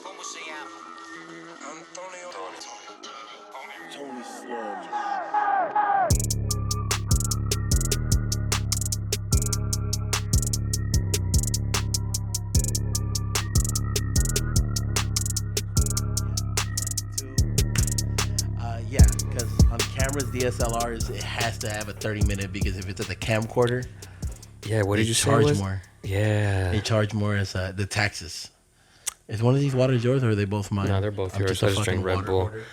¿Cómo se llama? Tony Slumz. Yeah, because on cameras, DSLRs, it has to have a 30-minute because if it's at the camcorder, Yeah, what did you say? charge more. Yeah. They charge more as the taxes. Is one of these waters yours or are they both mine? No, they're both yours. a I just fucking drink Red water Bull. hoarder.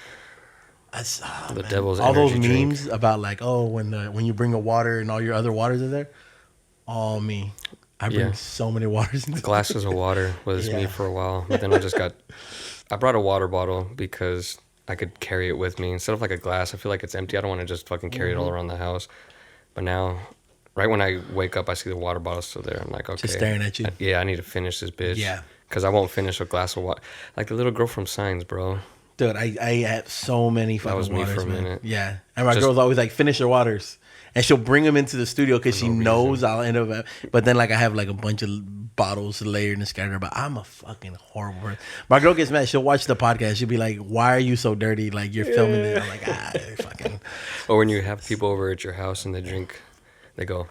The devil's all those energy drink. memes about like, oh, when you bring a water and all your other waters are there, all me. I bring so many waters. Glasses of water was me for a while, but then I brought a water bottle because I could carry it with me instead of like a glass. I feel like it's empty. I don't want to just fucking carry it all around the house. But now, right when I wake up, I see the water bottle still there. I'm like, okay, Just staring at you. I need to finish this bitch. Yeah. Because I won't finish a glass of water. Like the little girl from Signs, bro. Dude, I had so many fucking was me waters, for a man. minute. Yeah. And my girl's always like, finish your waters. And she'll bring them into the studio because she knows I'll end up. But then, like, I have like a bunch of bottles layered and scattered. But I'm a fucking horrible person. My girl gets mad. She'll watch the podcast. She'll be like, why are you so dirty? Like, you're filming it. I'm like, fucking. Or when you have people over at your house and they drink, they go,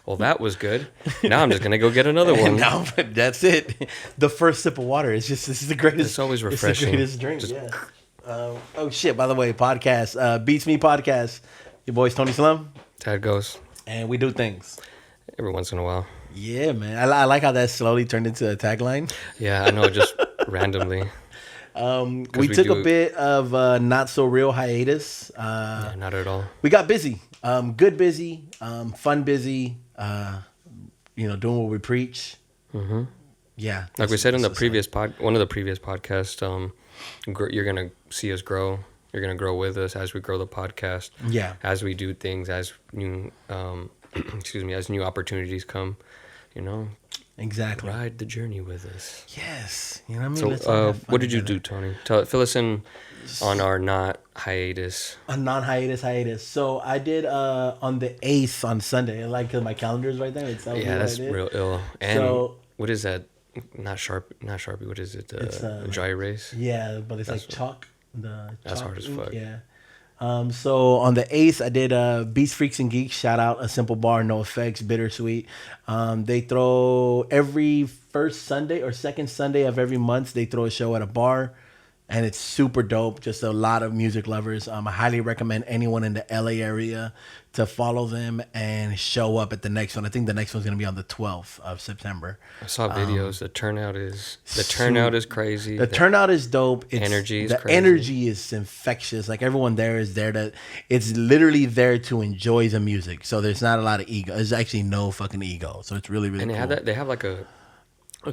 well, that was good. Now I'm just going to go get another one. Now, that's it. The first sip of water. This is the greatest. It's always refreshing. It's the greatest drink, oh, shit. By the way, podcast. Beats Me Podcast. Your boys, Tony Slum. Tad goes. And we do things. Every once in a while. Yeah, man. I like how that slowly turned into a tagline. Yeah, I know, just randomly. We took a bit of not so real hiatus. Not at all. We got busy. Good busy. Fun busy. Doing what we preach. Mm-hmm. Yeah. Like we said in the previous one of the previous podcasts, you're gonna see us grow. You're gonna grow with us as we grow the podcast. Yeah. As we do things, as new, as new opportunities come, Exactly. Ride the journey with us. Yes. You know what I mean? So, what did you do, Tony? Fill us in on our not hiatus. A non-hiatus. So I did on the 8th on Sunday. Like, cause my calendar is right there. That's real ill. And what is that? Not Sharpie. What is it? It's dry erase. Yeah, but it's like chalk. That's hard as fuck. Yeah. So on the 8th, I did Beats, Freaks, and Geeks. Shout out A Simple Bar, No Effects, Bittersweet. They throw every first Sunday or second Sunday of every month. They throw a show at a bar, and it's super dope. Just a lot of music lovers. I highly recommend anyone in the LA area to follow them and show up at the next one. I think the next one's gonna be on the 12th of September. I saw videos. The turnout is crazy. The turnout is dope. The energy is infectious. Like, everyone there is there it's literally there to enjoy the music. So there's not a lot of ego. There's actually no fucking ego. So it's really, really cool. And they have like a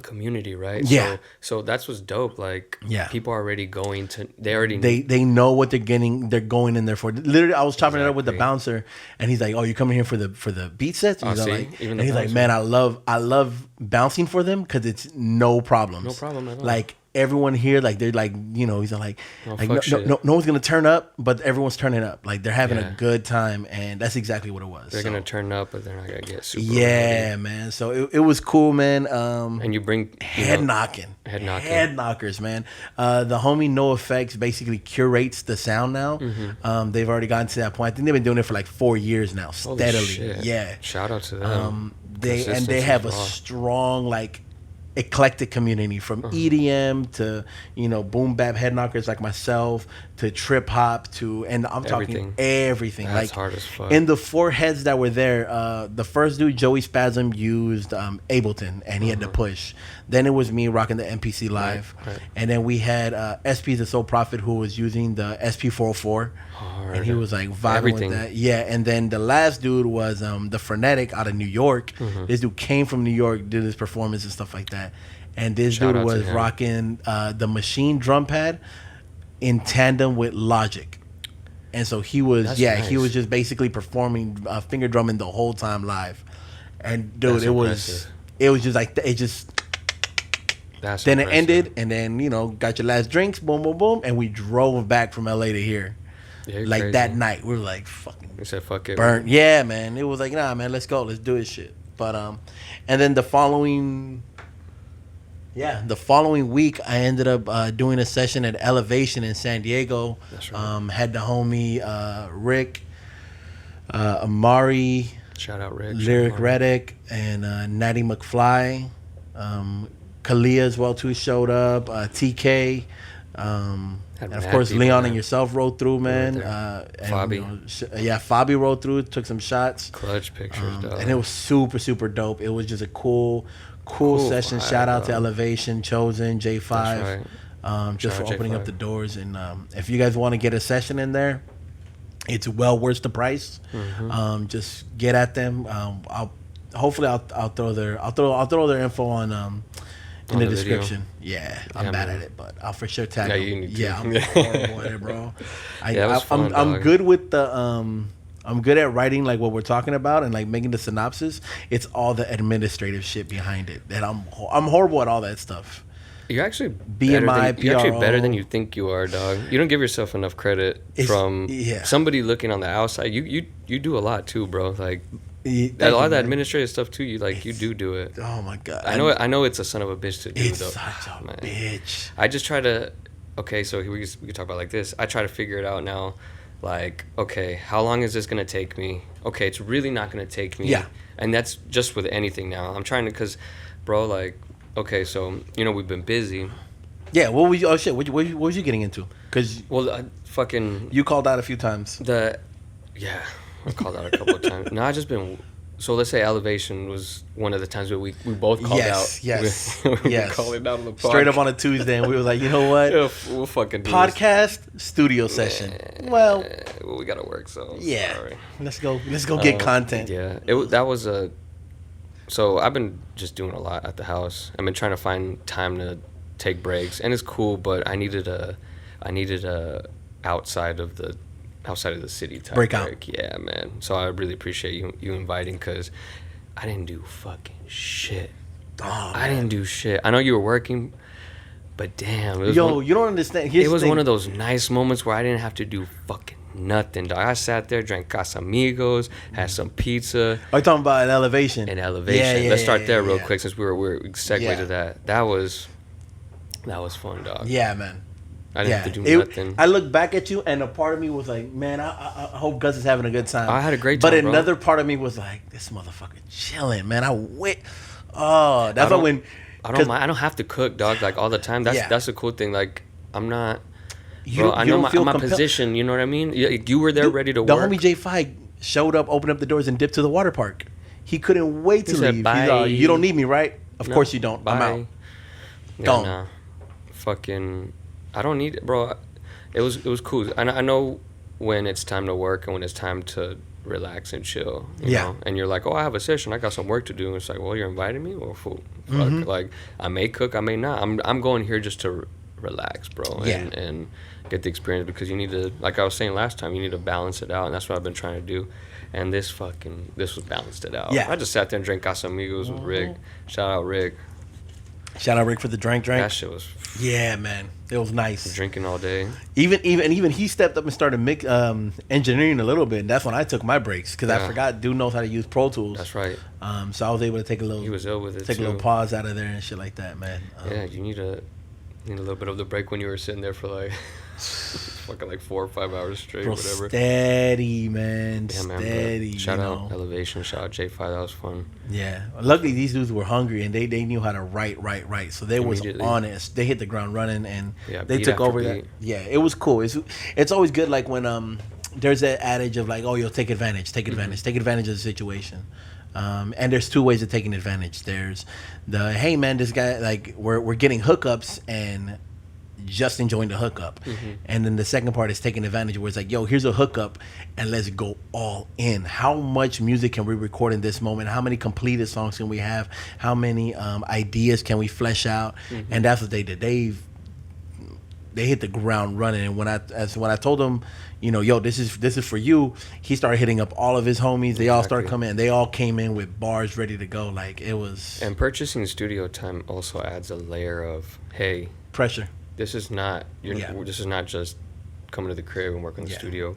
community, right? Yeah. So that's what's dope. Like, people are already going to. They know what they're getting. They're going in there for. Literally, I was chopping it up with the bouncer, and he's like, "Oh, you coming here for the beat sets?" And he's like, "Man, I love bouncing for them because it's no problems. No problem at all. Like, everyone here, like, they're like, he's like, no one's gonna turn up, but everyone's turning up. Like, they're having a good time, and that's exactly what it was. They're gonna turn up, but they're not gonna get super. Yeah, ready. Man. So it was cool, man. And you bring head knockers, man. The homie No Effects basically curates the sound now. Mm-hmm. They've already gotten to that point. I think they've been doing it for like 4 years now, steadily. Holy shit. Yeah. Shout out to them. They have a strong, like, eclectic community, from EDM to boom bap head knockers like myself to trip hop and I'm talking everything. That's like, hard as fuck. In the 4 heads that were there, the first dude, Joey Spasm, used Ableton, and he had to push. Then it was me rocking the MPC Live, right. And then we had SP the Soul Prophet, who was using the SP404. And he was like vibing with that. Yeah, and then the last dude was the Frenetic out of New York. This dude came from New York, did his performance and stuff like that. And this dude was rocking the Machine drum pad in tandem with Logic. And so he was he was just basically performing finger drumming the whole time live. And dude, it was just like That's then impressive. it ended, and then got your last drinks, boom, boom, boom, and we drove back from LA to here. like crazy. That night, we were like, fucking. We said, fuck it. Burnt. Yeah, man. It was like, nah, man, let's go. Let's do this shit. But, and then the following week, I ended up doing a session at Elevation in San Diego. That's right. Had the homie Rick, Amari, shout out Rick, Lyric Reddick, and Natty McFly. Kalia as well too showed up. TK, and of course Leon and yourself rode through, man. Fabi, Fabi rode through, took some shots. Clutch pictures, dog. And it was super, super dope. It was just a cool session. Shout out to Elevation, Chosen, J5, just for opening up the doors. And if you guys want to get a session in there, it's well worth the price. Just get at them. I'll throw their info on in the description. Video. Yeah, I'm bad at it, but I'll for sure tag them. You need to. I'm horrible at it, bro. I'm good with the I'm good at writing like what we're talking about and like making the synopsis. It's all the administrative shit behind it that I'm horrible at all that stuff. You're actually BMI, you're actually better than you think you are, dog. You don't give yourself enough credit from somebody looking on the outside. You do a lot too, bro. Like a lot of the administrative stuff too. You do it. Oh my god! I know it's a son of a bitch to do. It's though. such a bitch. I just try to. Okay, so we could talk about like this. I try to figure it out now. Like, okay, how long is this gonna take me? Okay, it's really not gonna take me. Yeah. And that's just with anything now. I'm trying to, cause, bro, like, okay, so we've been busy. Yeah. What was you? Oh shit! What was you getting into? Cause you called out a few times. I called out a couple of times. No, I just been. So let's say Elevation was one of the times where we both called out. Yes. We called it out on the podcast. Straight up on a Tuesday, and we were like, you know what? We'll fucking do podcast this. Studio session. Well, we gotta work. So yeah, sorry. Let's go get content. Yeah, that was a. So I've been just doing a lot at the house. I've been trying to find time to take breaks, and it's cool. But I needed a outside of the city type breakout. Break. Yeah, man. So I really appreciate you inviting, because I didn't do fucking shit. Oh, I didn't do shit. I know you were working, but damn. You don't understand. It was one of those nice moments where I didn't have to do fucking nothing, dog. I sat there, drank Casamigos, had some pizza. Are you talking about an Elevation? An Elevation. Let's start there real quick quick, since we're segue to that. That was fun, dog. Yeah, man. I didn't have to do nothing. I look back at you, and a part of me was like, man, I hope Gus is having a good time. I had a great time, but another part of me was like, this motherfucker chilling, man. That's why when I don't have to cook, dog, like all the time. That's a cool thing. Like, I'm not. I know my position. You know what I mean? You were there ready to work. The homie J5 showed up, opened up the doors, and dipped to the water park. He couldn't wait to leave. Bye. He's like, you don't need me, right? Of course you don't. Bye. I'm out. Yeah, Gone. Nah. Fucking. I don't need it, bro. It was cool. I know when it's time to work and when it's time to relax and chill. You know? And you're like, oh, I have a session. I got some work to do. And it's like, well, you're inviting me? Well, fuck. Like, I may cook, I may not. I'm going here just to relax, bro. And get the experience, because you need to, like I was saying last time, you need to balance it out. And that's what I've been trying to do. And this was balanced it out. Yeah. I just sat there and drank Casamigos with Rick. Shout out Rick for the drink. That shit was. Yeah, man. It was nice. Drinking all day. Even he stepped up and started engineering a little bit. And that's when I took my breaks, because I forgot dude knows how to use Pro Tools. That's right. So I was able to take a little. He was ill with it. Take a little pause out of there and shit like that, man. You need a little bit of the break when you were sitting there for like fucking like 4 or 5 hours straight, bro, whatever. Steady, man. Yeah, Steady. Man, shout out Elevation. Shout out J5. That was fun. Yeah. Luckily, these dudes were hungry, and they knew how to write. So they was honest. They hit the ground running, and they took over that. Yeah, it was cool. It's always good, like when there's that adage of like, oh, you'll take advantage of the situation. And there's two ways of taking advantage. There's the, hey man, this guy, like we're getting hookups and just enjoying the hookup. And then the second part is taking advantage, where it's like, yo, here's a hookup and let's go all in. How much music can we record in this moment? How many completed songs can we have? How many ideas can we flesh out? And that's what they did. They hit the ground running. And when I told them, yo, this is for you, he started hitting up all of his homies. They all started coming in. They all came in with bars ready to go. Like, it was. And purchasing studio time also adds a layer of, hey, pressure. This is not this is not just come into the crib and work in the studio.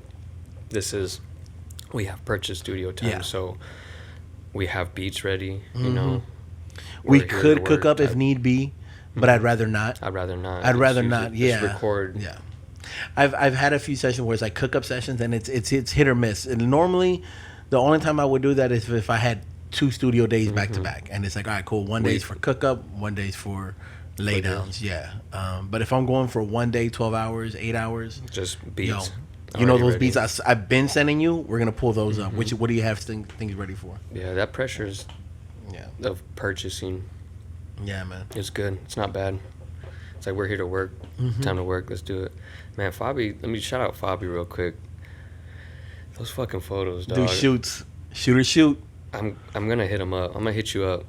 We have purchased studio time, so we have beats ready, you know. We could cook up if need be, but I'd rather not. I'd rather not. Yeah. Just record. Yeah. I've had a few sessions where it's like cook up sessions, and it's hit or miss. And normally, the only time I would do that is if I had 2 studio days back to back, and it's like, all right, cool. One day's for cook up, one day's for lay downs. Yeah. But if I'm going for one day, 12 hours, 8 hours, just beats. You know those beats I've been sending you. We're gonna pull those up. What do you have things ready for? Yeah, that pressure's of purchasing. Yeah, man. It's good. It's not bad. It's like we're here to work. Time to work. Let's do it, man. Fabi, let me shout out Fabi real quick. Those fucking photos, dog. Do shoots, shoot. I'm gonna hit him up. I'm gonna hit you up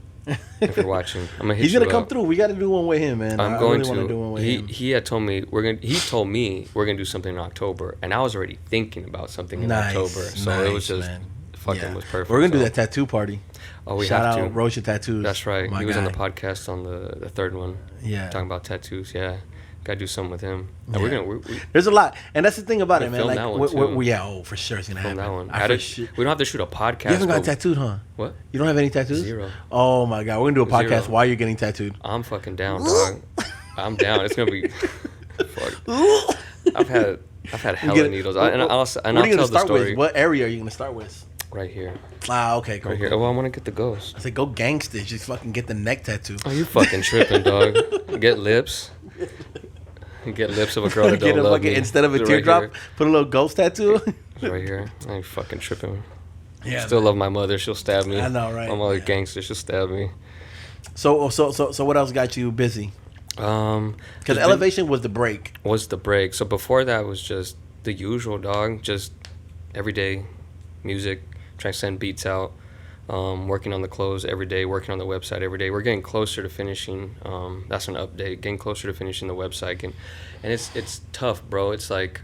if you're watching. I'm gonna hit He's you gonna come up. through. We got to do one with him, man. I'm going really to. Do one with him. He had told me He told me we're gonna do something in October, and I was already thinking about something in October. So it was just fucking was perfect. We're gonna do that tattoo party. Oh, we Shout have to. out Rocha Tattoos. That's right. My He was guy. on the podcast on the third one. Yeah. Talking about tattoos. Yeah. Gotta do something with him. And we're There's a lot, and that's the thing about it, man. film like, that one, too. For sure, it's gonna film happen. that one. We don't have to shoot a podcast. You haven't got tattooed, huh? What? You don't have any tattoos? 0. Oh my god, we're gonna do a podcast 0. while you're getting tattooed. I'm fucking down, dog. I'm down. It's gonna be. Fuck. I've had hella needles. I'll tell the story. With? What area are you gonna start with? Right here. Okay, cool. Right here. Cool. Oh, I want to get the ghost. I said, go gangsters. Just fucking get the neck tattoo. Oh, you fucking tripping, dog. Get lips. Get lips of a girl that don't love me. Instead of a teardrop, put a little ghost tattoo. Right here. I ain't fucking tripping. Yeah. Still love my mother. She'll stab me. I know, right? My mother gangster. She'll stab me. So what else got you busy? Because Elevation was the break. So before that was just the usual, dog. Just everyday music. Trying to send beats out. Working on the clothes every day. Working on the website every day. We're getting closer to finishing. That's an update. Getting closer to finishing the website. And it's tough, bro. It's like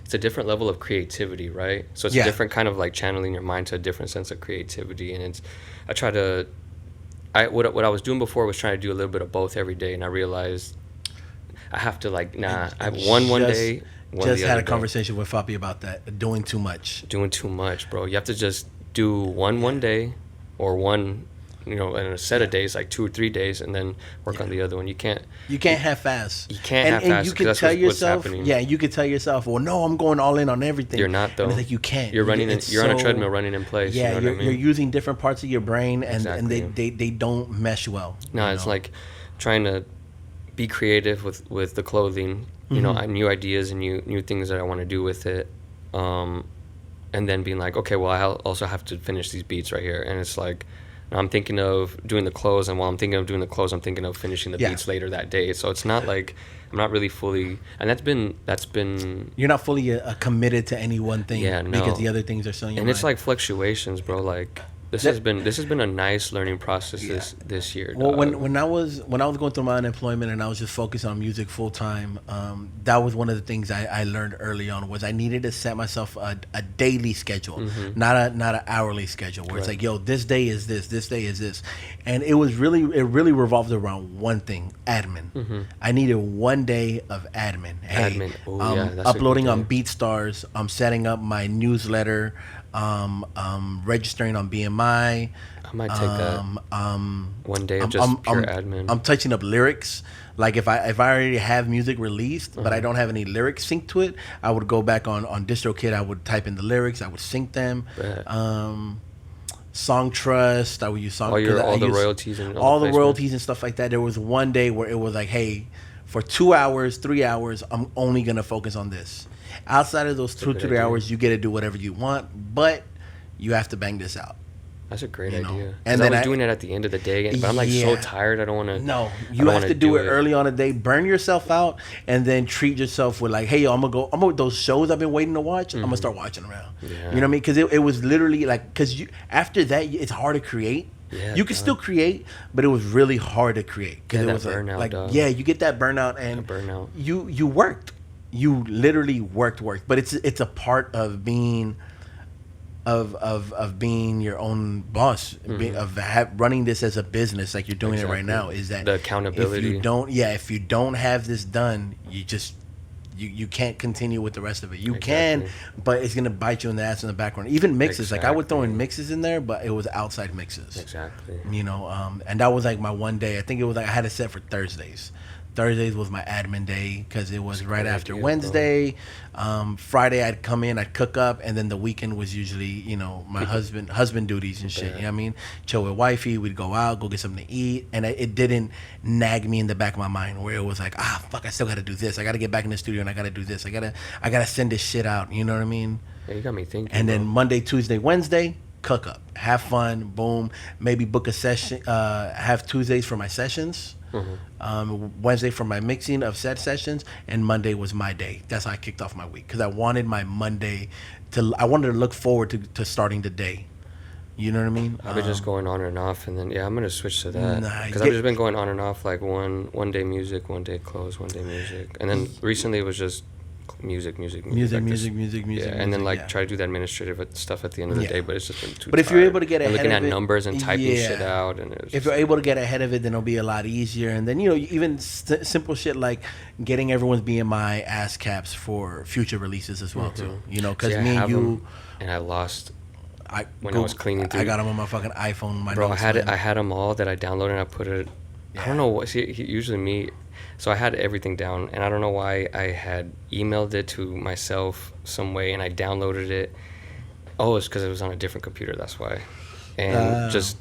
it's a different level of creativity, right? So it's a different kind of like channeling your mind to a different sense of creativity. And what I was doing before was trying to do a little bit of both every day, and I realized I have to I have one day. Just had a conversation with Fabi about that. Doing too much, bro. You have to just do one day, or one, in a set of days, like 2 or 3 days, and then work on the other one. You can't half-ass. You can't half-ass. And you can tell yourself, you could tell yourself, well, no, I'm going all in on everything. You're not, though. And it's like you can't. You're running. You're on a treadmill, running in place. Yeah, you know what I mean? You're using different parts of your brain, and Exactly. they don't mesh well. No, it's like trying to be creative with the clothing. New ideas and new things that I want to do with it. And then being like, okay, well, I also have to finish these beats right here. And it's like, I'm thinking of doing the clothes, and while I'm thinking of doing the clothes, I'm thinking of finishing the beats later that day. So it's not like I'm not really fully, and that's been. You're not fully committed to any one thing. Yeah, no. Because the other things are so. And it's like fluctuations, bro. Like this has been a nice learning process this year. Well, when I was going through my unemployment and I was just focused on music full time, that was one of the things I learned early on was I needed to set myself a daily schedule, not an hourly schedule where it's like, yo, this day is this day is this, and it really revolved around one thing: admin. I needed one day of admin. Hey, admin. Uploading on BeatStars. I'm setting up my newsletter. Registering on BMI. I might take that. One day of just pure admin. I'm touching up lyrics. Like if I already have music released, but I don't have any lyrics synced to it, I would go back on DistroKid. I would type in the lyrics. I would sync them. Song Trust. I would use Song. All the royalties and all the royalties and stuff like that. There was one day where it was like, hey, for 2 hours, 3 hours, I'm only gonna focus on this. Outside of those 2 to 3 hours, you get to do whatever you want, but you have to bang this out. That's a great idea. And then I was doing it at the end of the day, but I'm like so tired. I don't want to. No, you have to do it early on the day. Burn yourself out, and then treat yourself with like, hey, yo, I'm gonna those shows I've been waiting to watch. I'm gonna start watching around. Yeah. You know what I mean? Because it was literally like, after that, it's hard to create. Yeah, you can still create, but it was really hard to create because it was burnout, like dog. you get that burnout, and you worked. You literally worked, but it's a part of being of being your own boss, running this as a business like you're doing it right now. Is that the accountability? If you don't have this done, You can't continue with the rest of it. You can, but it's gonna bite you in the ass in the background. Even mixes, like I would throw in mixes in there, but it was outside mixes. Exactly. You know, and that was like my one day. I think it was like I had it set for Thursdays. Thursdays was my admin day because it was right after Wednesday. Friday I'd come in, I'd cook up, and then the weekend was usually, you know, my husband duties and shit. You know what I mean? Chill with wifey, we'd go out, go get something to eat, and it didn't nag me in the back of my mind where it was like, fuck, I still got to do this. I got to get back in the studio and I got to do this. I gotta send this shit out. You know what I mean? Yeah, you got me thinking. And then Monday, Tuesday, Wednesday, cook up, have fun, boom. Maybe book a session. Have Tuesdays for my sessions. Wednesday for my mixing of set sessions, and Monday was my day. That's how I kicked off my week because I wanted my Monday I wanted to look forward to starting the day. You know what I mean? I've been just going on and off, and then I'm gonna switch to that because I've just been going on and off, like one day music, one day clothes, one day music, and then recently it was just music. Yeah, and then try to do the administrative stuff at the end of the day, but it's just been too. But if you're able to get ahead looking of at it, numbers and typing shit out, and if you're able to get ahead of it, then it'll be a lot easier. And then, you know, even simple shit like getting everyone's BMI ass caps for future releases as well too. You know, because me and you, and I lost. I was cleaning through. I got them on my fucking iPhone. Bro, I had them all that I downloaded and I put it. Yeah. I don't know what. See, usually me. So I had everything down, and I don't know why I had emailed it to myself some way, and I downloaded it. Oh, it's because it was on a different computer. That's why, and just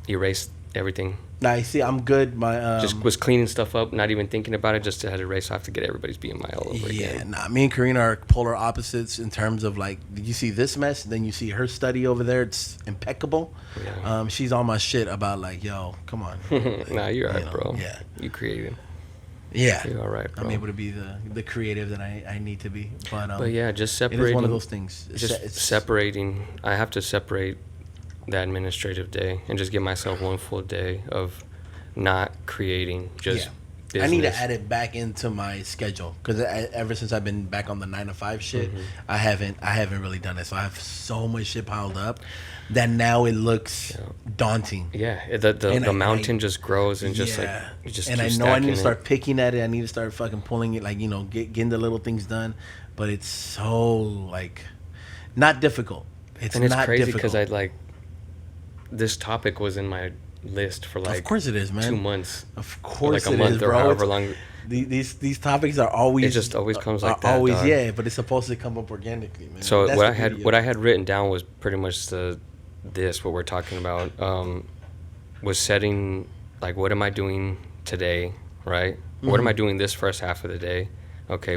erased everything. Nah, you see, I'm good. My just was cleaning stuff up, not even thinking about it. Just had to erase. I have to get everybody's BMI all over again. Yeah, nah. Me and Karina are polar opposites in terms of like, you see this mess, then you see her study over there. It's impeccable. Yeah. She's on my shit about like, yo, come on. Nah, you're alright, bro. Yeah, you creative. Yeah, you're all right, bro. I'm able to be the creative that I need to be. But yeah, just separating. It is one of those things. It's separating. I have to separate the administrative day and just give myself one full day of not creating. Just business. I need to add it back into my schedule because ever since I've been back on the 9 to 5 shit, I haven't really done it. So I have so much shit piled up that now it looks daunting. Yeah, the mountain just grows and just like you just. And I know I need to start picking at it. I need to start fucking pulling it, like, you know, getting the little things done. But it's so like not difficult. It's not crazy difficult because I like this topic was in my list for like of course it is, man. 2 months. Of course, like a month is, or bro. however long. These topics are always. It just always comes like that. Always, dog. yeah. But it's supposed to come up organically, man. So what I had written down was pretty much what we're talking about was setting like, what am I doing today, right? What am I doing this first half of the day? Okay,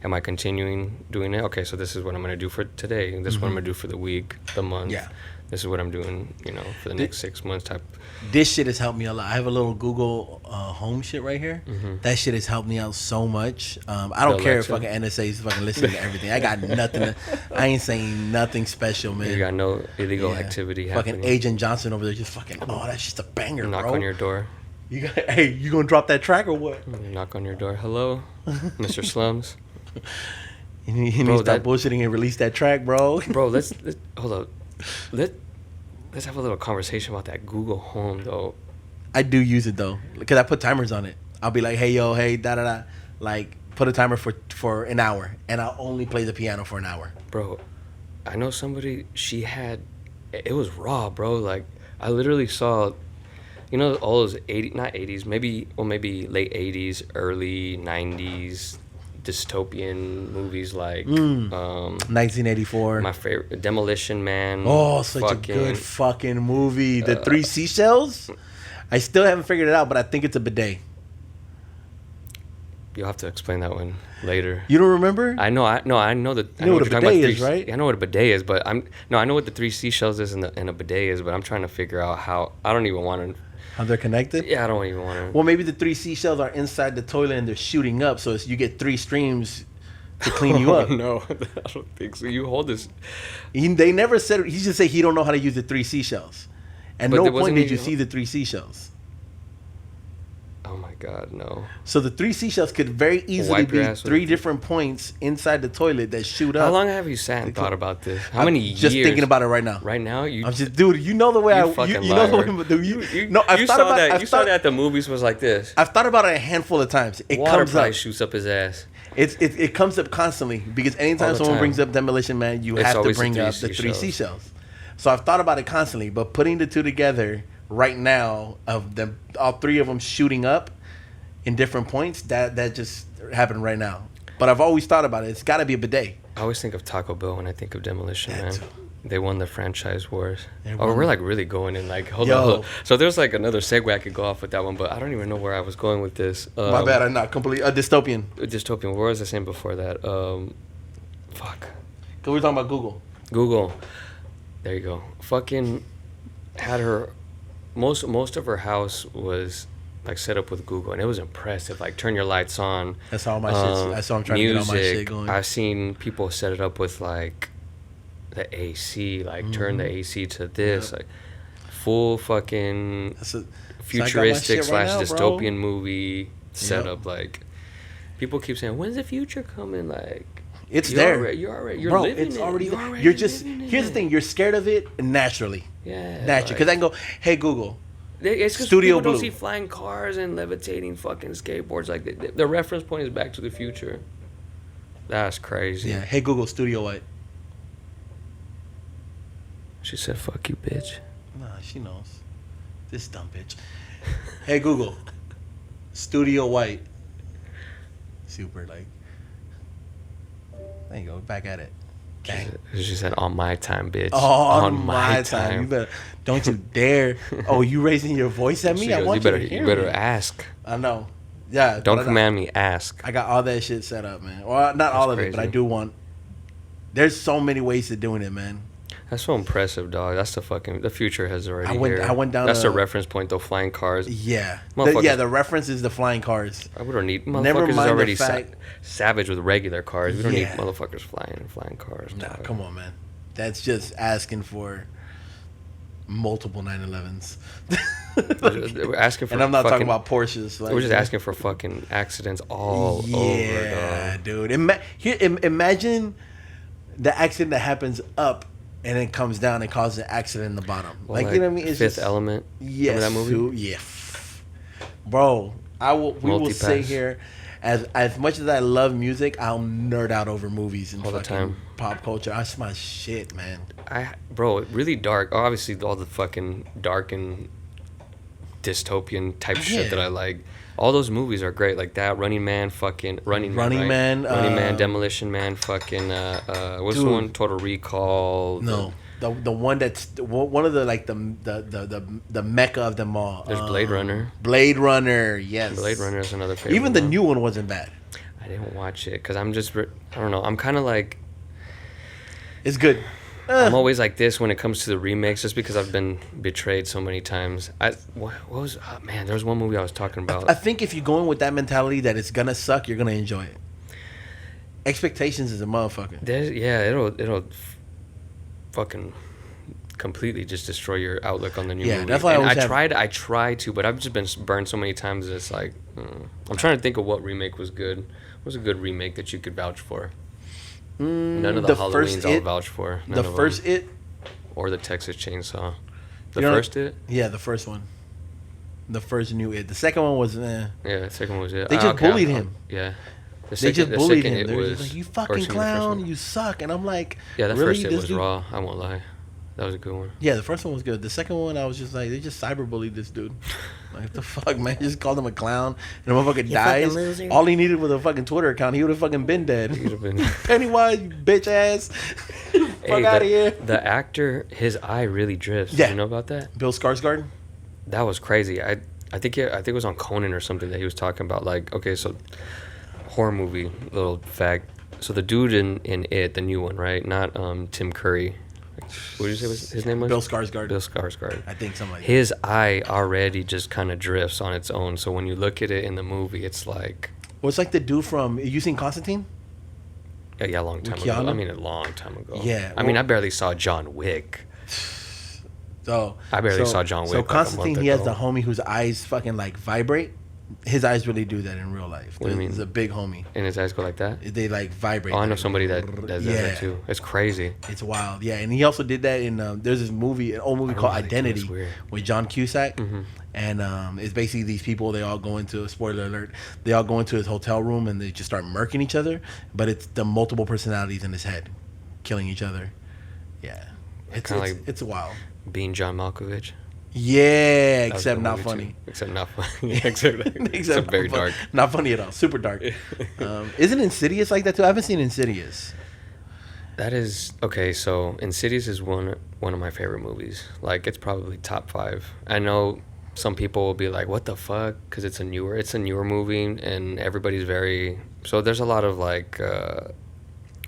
am I continuing doing it? Okay, so this is what I'm going to do for today. This is what I'm going to do for the week, the month. Yeah. This is what I'm doing, you know, for the next 6 months type. This shit has helped me a lot. I have a little Google Home shit right here. That shit has helped me out so much. I don't care if fucking NSA is fucking listening to everything. I got nothing. I ain't saying nothing special, man. You got no illegal activity happening. Fucking Agent Johnson over there just fucking, that's just a banger, knock bro. On your door. Hey, you gonna drop that track or what? Knock on your door. Hello, Mr. Slumz. You need to stop bullshitting and release that track, bro. Bro, let's hold up. Let's have a little conversation about that Google Home, though. I do use it, though, because I put timers on it. I'll be like, hey, yo, hey, da-da-da. Like, put a timer for an hour, and I'll only play the piano for an hour. Bro, I know somebody, it was raw, bro. Like, I literally saw, you know, all those not 80s, maybe late 80s, early 90s dystopian movies like 1984. My favorite, Demolition Man. Oh, such a good fucking movie. The Three Seashells. I still haven't figured it out, but I think it's a bidet. You'll have to explain that one later. You don't remember? I know that. You know what a bidet is, right? I know what a bidet is, but I know what the Three Seashells is and a bidet is, but I'm trying to figure out how. I don't even want to. How they're connected? Yeah, I don't even want to. Well, maybe the three seashells are inside the toilet and they're shooting up, so you get three streams to clean you up. No, I don't think so. You hold this. They never said. He just said he don't know how to use the three seashells. At no point did you see the three seashells. Oh my God, no. So the three seashells could very easily be three different points inside the toilet that shoot up. How long have you sat and thought about this? How many years? Just thinking about it right now. Right now, I'm just, dude. You know the way you know the way. No, you saw that the movies was like this. I've thought about it a handful of times. It Water comes up. shoots up his ass. It comes up constantly because anytime someone brings up Demolition Man, you have to bring up the 3 seashells. So I've thought about it constantly, but putting the two together right now of them, all three of them shooting up in different points, that just happened right now. But I've always thought about it. It's got to be a bidet. I always think of Taco Bell when I think of Demolition Man. Too. They won the franchise wars. We're like really going in like hold on. So there's like another segue I could go off with that one, but I don't even know where I was going with this. My bad, I'm not completely dystopian. Dystopian. Where was I saying before that? Fuck. Cause we're talking about Google. There you go. Fucking had her. Most of her house was like set up with Google, and it was impressive. Like turn your lights on. That's all my shit. That's all I'm trying music, to get all my shit going. I've seen people set it up with like the AC, like turn the AC to this, like full fucking futuristic / dystopian movie setup. Like people keep saying, "When's the future coming?" Like it's there. You're Bro, living it's it. already there. You're just here's the thing. You're scared of it naturally. Yeah, naturally. Because I can go, "Hey Google." It's because people don't see flying cars and levitating fucking skateboards. Like the reference point is Back to the Future. That's crazy. Yeah. Hey Google, Studio White. She said, "Fuck you, bitch." Nah, she knows. This dumb bitch. Hey Google, Studio White. Super like. There you go. Back at it. Dang. She said, "On my time, bitch." On my time. You better, don't you dare. Oh, you raising your voice at me? She I goes, want you to hear You better me. Ask. I know. Yeah. Don't command me. Ask. I got all that shit set up, man. Well, not all of it, but I do want. There's so many ways to doing it, man. That's so impressive, dog. That's the future has already I went down. That's the reference point, though. Flying cars. Yeah. The reference is the flying cars. We don't need motherfuckers. Never mind is already the fact, savage with regular cars. We don't need motherfuckers flying cars. Nah, come on, man. That's just asking for multiple 911s. We're asking for, and I'm not talking about Porsches. Like, we're just asking for fucking accidents all over. Yeah, dude. Imagine the accident that happens up and it comes down and causes an accident in the bottom. Well, like you know what I mean? It's Fifth Element. Yes. Remember that movie? Yeah. Bro, we will sit here. As much as I love music, I'll nerd out over movies and fucking pop culture. That's my shit, man. Bro, really dark. Obviously, all the fucking dark and dystopian type shit that I like. All those movies are great, like that. Running Man, Demolition Man, fucking. What's the one? Total Recall. No, the one that's one of the like the mecca of them all. There's Blade Runner. Blade Runner, yes. Blade Runner is another favorite. Even the new one wasn't bad. I didn't watch it because I'm just I don't know. I'm kind of like. It's good. I'm always like this when it comes to the remakes, just because I've been betrayed so many times. What was man? There was one movie I was talking about. I think if you're going with that mentality that it's gonna suck, you're gonna enjoy it. Expectations is a motherfucker. It'll fucking completely just destroy your outlook on the new movie. Yeah, that's why I tried to, but I've just been burned so many times that it's like I'm trying to think of what remake was good. What was a good remake that you could vouch for? None of the Halloweens I'll vouch for. The first It? Or the Texas Chainsaw. The first It? Yeah, the first one. The first new It. The second one was Yeah, the second one was It. They just bullied him. Yeah. They just bullied him. They were just like, you fucking clown, you suck. And I'm like, yeah, the first It was raw. I won't lie. That was a good one. Yeah, the first one was good. The second one, I was just like, they just cyberbullied this dude. Like, what the fuck, man? Just called him a clown, and the motherfucker dies. All he needed was a fucking Twitter account. He would have fucking been dead. He would have been Pennywise, you bitch ass. Fuck out of here. The actor, his eye really drifts. Yeah. You know about that? Bill Skarsgard? That was crazy. I think it was on Conan or something that he was talking about. Like, okay, so horror movie, little fact. So the dude in It, the new one, right? Not Tim Curry. What did you say his name was? Bill Skarsgard. Bill Skarsgard. I think something like that. His eye already just kind of drifts on its own. So when you look at it in the movie, it's like... Well, it's like the dude from... You seen Constantine? Yeah, a long time ago. I mean, a long time ago. Yeah. I mean, I barely saw John Wick. So I barely saw John Wick. So Constantine, he has the homie whose eyes fucking like vibrate. His eyes really do that in real life. What do you mean? He's a big homie. And his eyes go like that? They like vibrate. Oh, I know somebody that does that too. It's crazy. It's wild. Yeah, and he also did that in there's this movie, an old movie called Identity with John Cusack. Mm-hmm. And it's basically these people. They all go into, spoiler alert, they all go into his hotel room and they just start murking each other. But it's the multiple personalities in his head, killing each other. Yeah, it's wild. Being John Malkovich. Yeah, except not funny. Too. Except not funny. except very dark. Not funny at all. Super dark. Isn't Insidious like that too? I haven't seen Insidious. That is okay. So Insidious is one of my favorite movies. Like, it's probably top 5. I know some people will be like, "What the fuck?" Because it's a newer movie, and everybody's very. So there's a lot of like.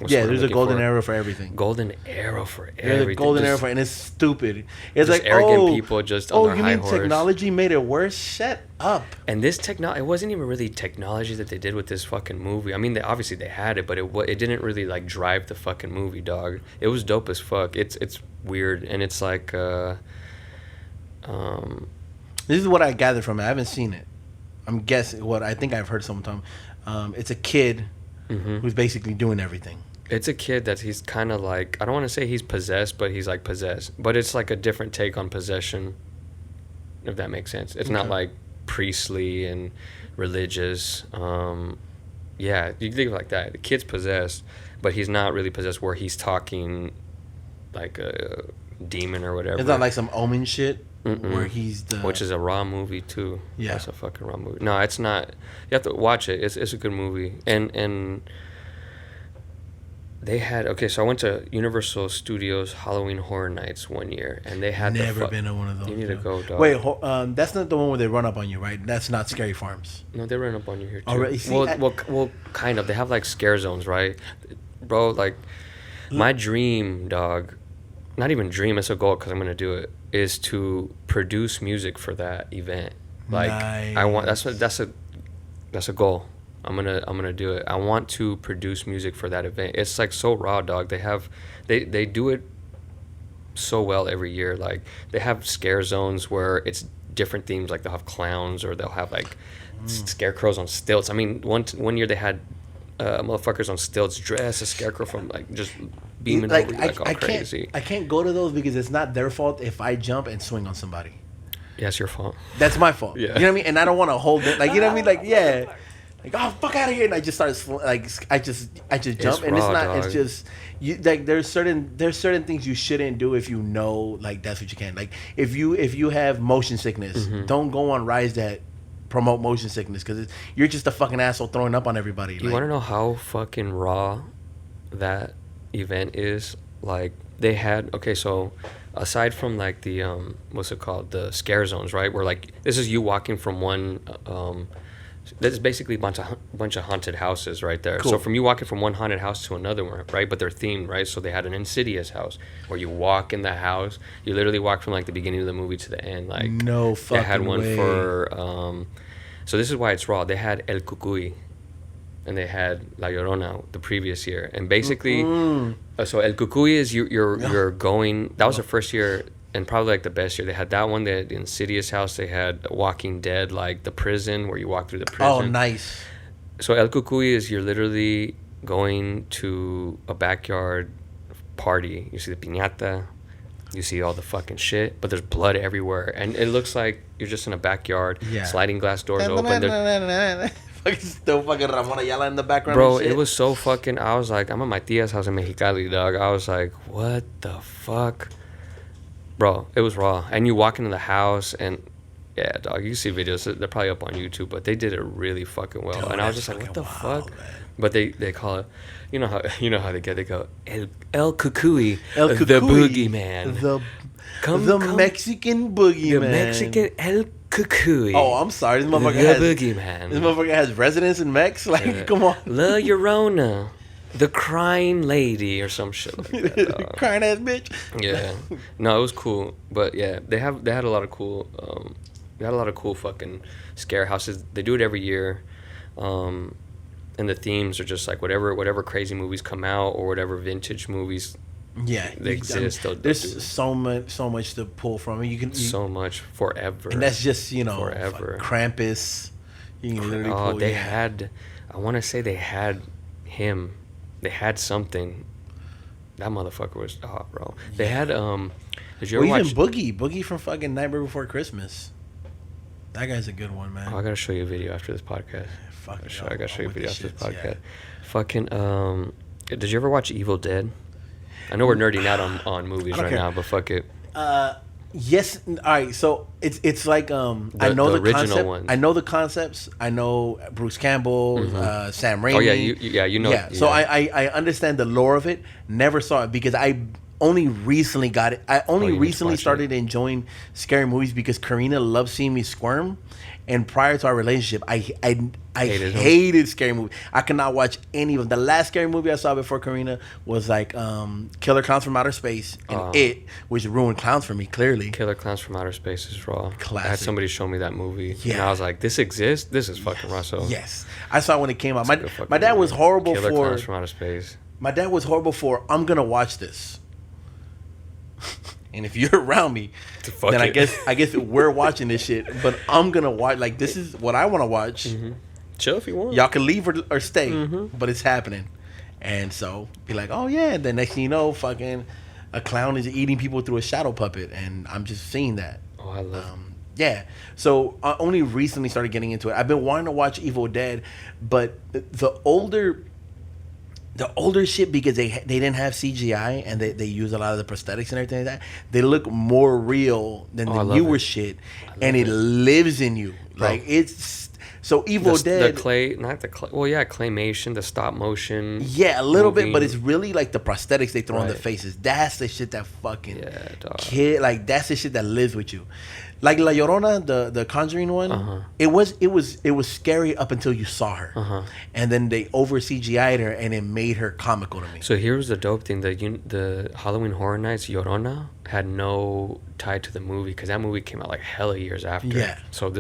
There's a golden arrow for everything. Golden arrow for everything. There's a golden arrow for, and it's stupid. It's like arrogant people just on their high horse. Oh, you mean technology made it worse? Shut up. And this technology, it wasn't even really technology that they did with this fucking movie. I mean, obviously they had it, but it didn't really like drive the fucking movie, dog. It was dope as fuck. It's weird, and it's like. This is what I gathered from it. I haven't seen it. I'm guessing what I think I've heard sometime. It's a kid who's basically doing everything. It's a kid that he's kind of like, I don't want to say he's possessed, but he's like possessed. But it's like a different take on possession, if that makes sense. It's not like priestly and religious. Yeah, you can think of it like that. The kid's possessed, but he's not really possessed where he's talking like a demon or whatever. It's not like some Omen shit where he's the... Which is a raw movie too. Yeah. That's a fucking raw movie. No, it's not. You have to watch it. It's a good movie. And they had, so I went to Universal Studios Halloween Horror Nights one year, and they had never been to one of those. You need to go, dog. Wait, that's not the one where they run up on you, right? That's not Scary Farms. No, they run up on you here too. Already? See, well, kind of. They have like scare zones, right, bro? Like, my dream, dog. Not even dream. It's a goal because I'm gonna do it. Is to produce music for that event. Like, nice. I want. That's a goal. I'm gonna do it. I want to produce music for that event. It's like so raw, dog. They do it so well every year. Like, they have scare zones where it's different themes. Like, they'll have clowns or they'll have like scarecrows on stilts. I mean, one year they had motherfuckers on stilts dressed as scarecrow from like just beaming like, over you like all crazy. I can't go to those because it's not their fault if I jump and swing on somebody. Yeah, it's your fault. That's my fault. Yeah. You know what I mean? And I don't want to hold it. Like, you know what I mean? Like, yeah. Like, oh, fuck out of here. And I just start, like, I just jump. And raw, it's not, dog. It's just, you like, there's certain things you shouldn't do if you know, like, that's what you can. Like, if you have motion sickness, don't go on rides that promote motion sickness because you're just a fucking asshole throwing up on everybody. You want to know how fucking raw that event is? Like, they had, so aside from, like, the, what's it called? The scare zones, right? Where, like, this is you walking from one, this is basically a bunch of haunted houses right there. Cool. So from you walking from one haunted house to another one, right? But they're themed, right? So they had an Insidious house where you walk in the house. You literally walk from like the beginning of the movie to the end. Like, no fucking way. They had one for. So this is why it's raw. They had El Cucuy, and they had La Llorona the previous year, and basically, so El Cucuy is you're going. That was the first year. And probably like the best year. They had that one. They had the Insidious house. They had Walking Dead, like the prison where you walk through the prison. Oh, nice. So El Cucuy is you're literally going to a backyard party. You see the piñata. You see all the fucking shit. But there's blood everywhere. And it looks like you're just in a backyard. Yeah. Sliding glass doors open. Still fucking Ramon Ayala in the background. Bro, it was so fucking... I was like, I'm at my tia's house in Mexicali, dog. I was like, what the fuck? Bro, it was raw. And you walk into the house and yeah, dog, you see videos. They're probably up on YouTube, but they did it really fucking well. Dude, and I was just like, what the fuck? Man. But they call it, you know how they go El Cucuy, the boogeyman. The Mexican boogeyman. The Mexican El Cucuy. Oh, I'm sorry. This motherfucker has residence in Mex. Like, come on. La Llorona. The crying lady or some shit like that. Crying ass bitch. Yeah. No, it was cool. But yeah, they had a lot of cool fucking scare houses. They do it every year. And the themes are just like whatever crazy movies come out or whatever vintage movies they exist. There's so much to pull from. So much forever. And that's just, forever. Krampus. You can literally pull. They had, I want to say they had him. They had something. That motherfucker was hot, bro. They had did you ever watch even Boogie from fucking Nightmare Before Christmas? That guy's a good one, man. Oh, I gotta show you a video after this podcast. I gotta show you a video after this podcast. Yeah. Fucking, did you ever watch Evil Dead? I know we're nerding out on movies right now, but fuck it. Yes. All right. So it's like I know the original concept. Ones. I know the concepts. I know Bruce Campbell, Sam Raimi. Oh yeah, you know. Yeah. So I understand the lore of it. Never saw it because I only recently got it. I only recently started enjoying scary movies because Karina loves seeing me squirm. And prior to our relationship, I hated scary movies. I could not watch any of them. The last scary movie I saw before Karina was like Killer Clowns from Outer Space and It, which ruined clowns for me, clearly. Killer Clowns from Outer Space is raw. Classic. I had somebody show me that movie. Yeah. And I was like, this exists? This is fucking raw. So yes. I saw it when it came out. My dad was horrible Killer Clowns from Outer Space. My dad was horrible for, I'm going to watch this. And if you're around me, then I guess we're watching this shit. But I'm gonna watch. Like, this is what I want to watch. Mm-hmm. Chill if you want. Y'all can leave or stay, but it's happening. And so be like, oh yeah. And then next thing you know, fucking a clown is eating people through a shadow puppet, and I'm just seeing that. Oh, I love. Yeah. So I only recently started getting into it. I've been wanting to watch Evil Dead, but the older shit, because they didn't have CGI and they use a lot of the prosthetics and everything like that, they look more real than the newer shit, and it lives in you. Bro. Like, it's so Evil Dead. The clay, not the clay. Well, yeah, claymation, the stop motion. Yeah, a little bit, but it's really like the prosthetics they throw on the faces. That's the shit that fucking like that's the shit that lives with you. Like La Llorona, the Conjuring one, it was scary up until you saw her, and then they over CGI'd her, and it made her comical to me. So here's the dope thing: the Halloween Horror Nights Llorona had no tie to the movie because that movie came out like hella years after. Yeah. So it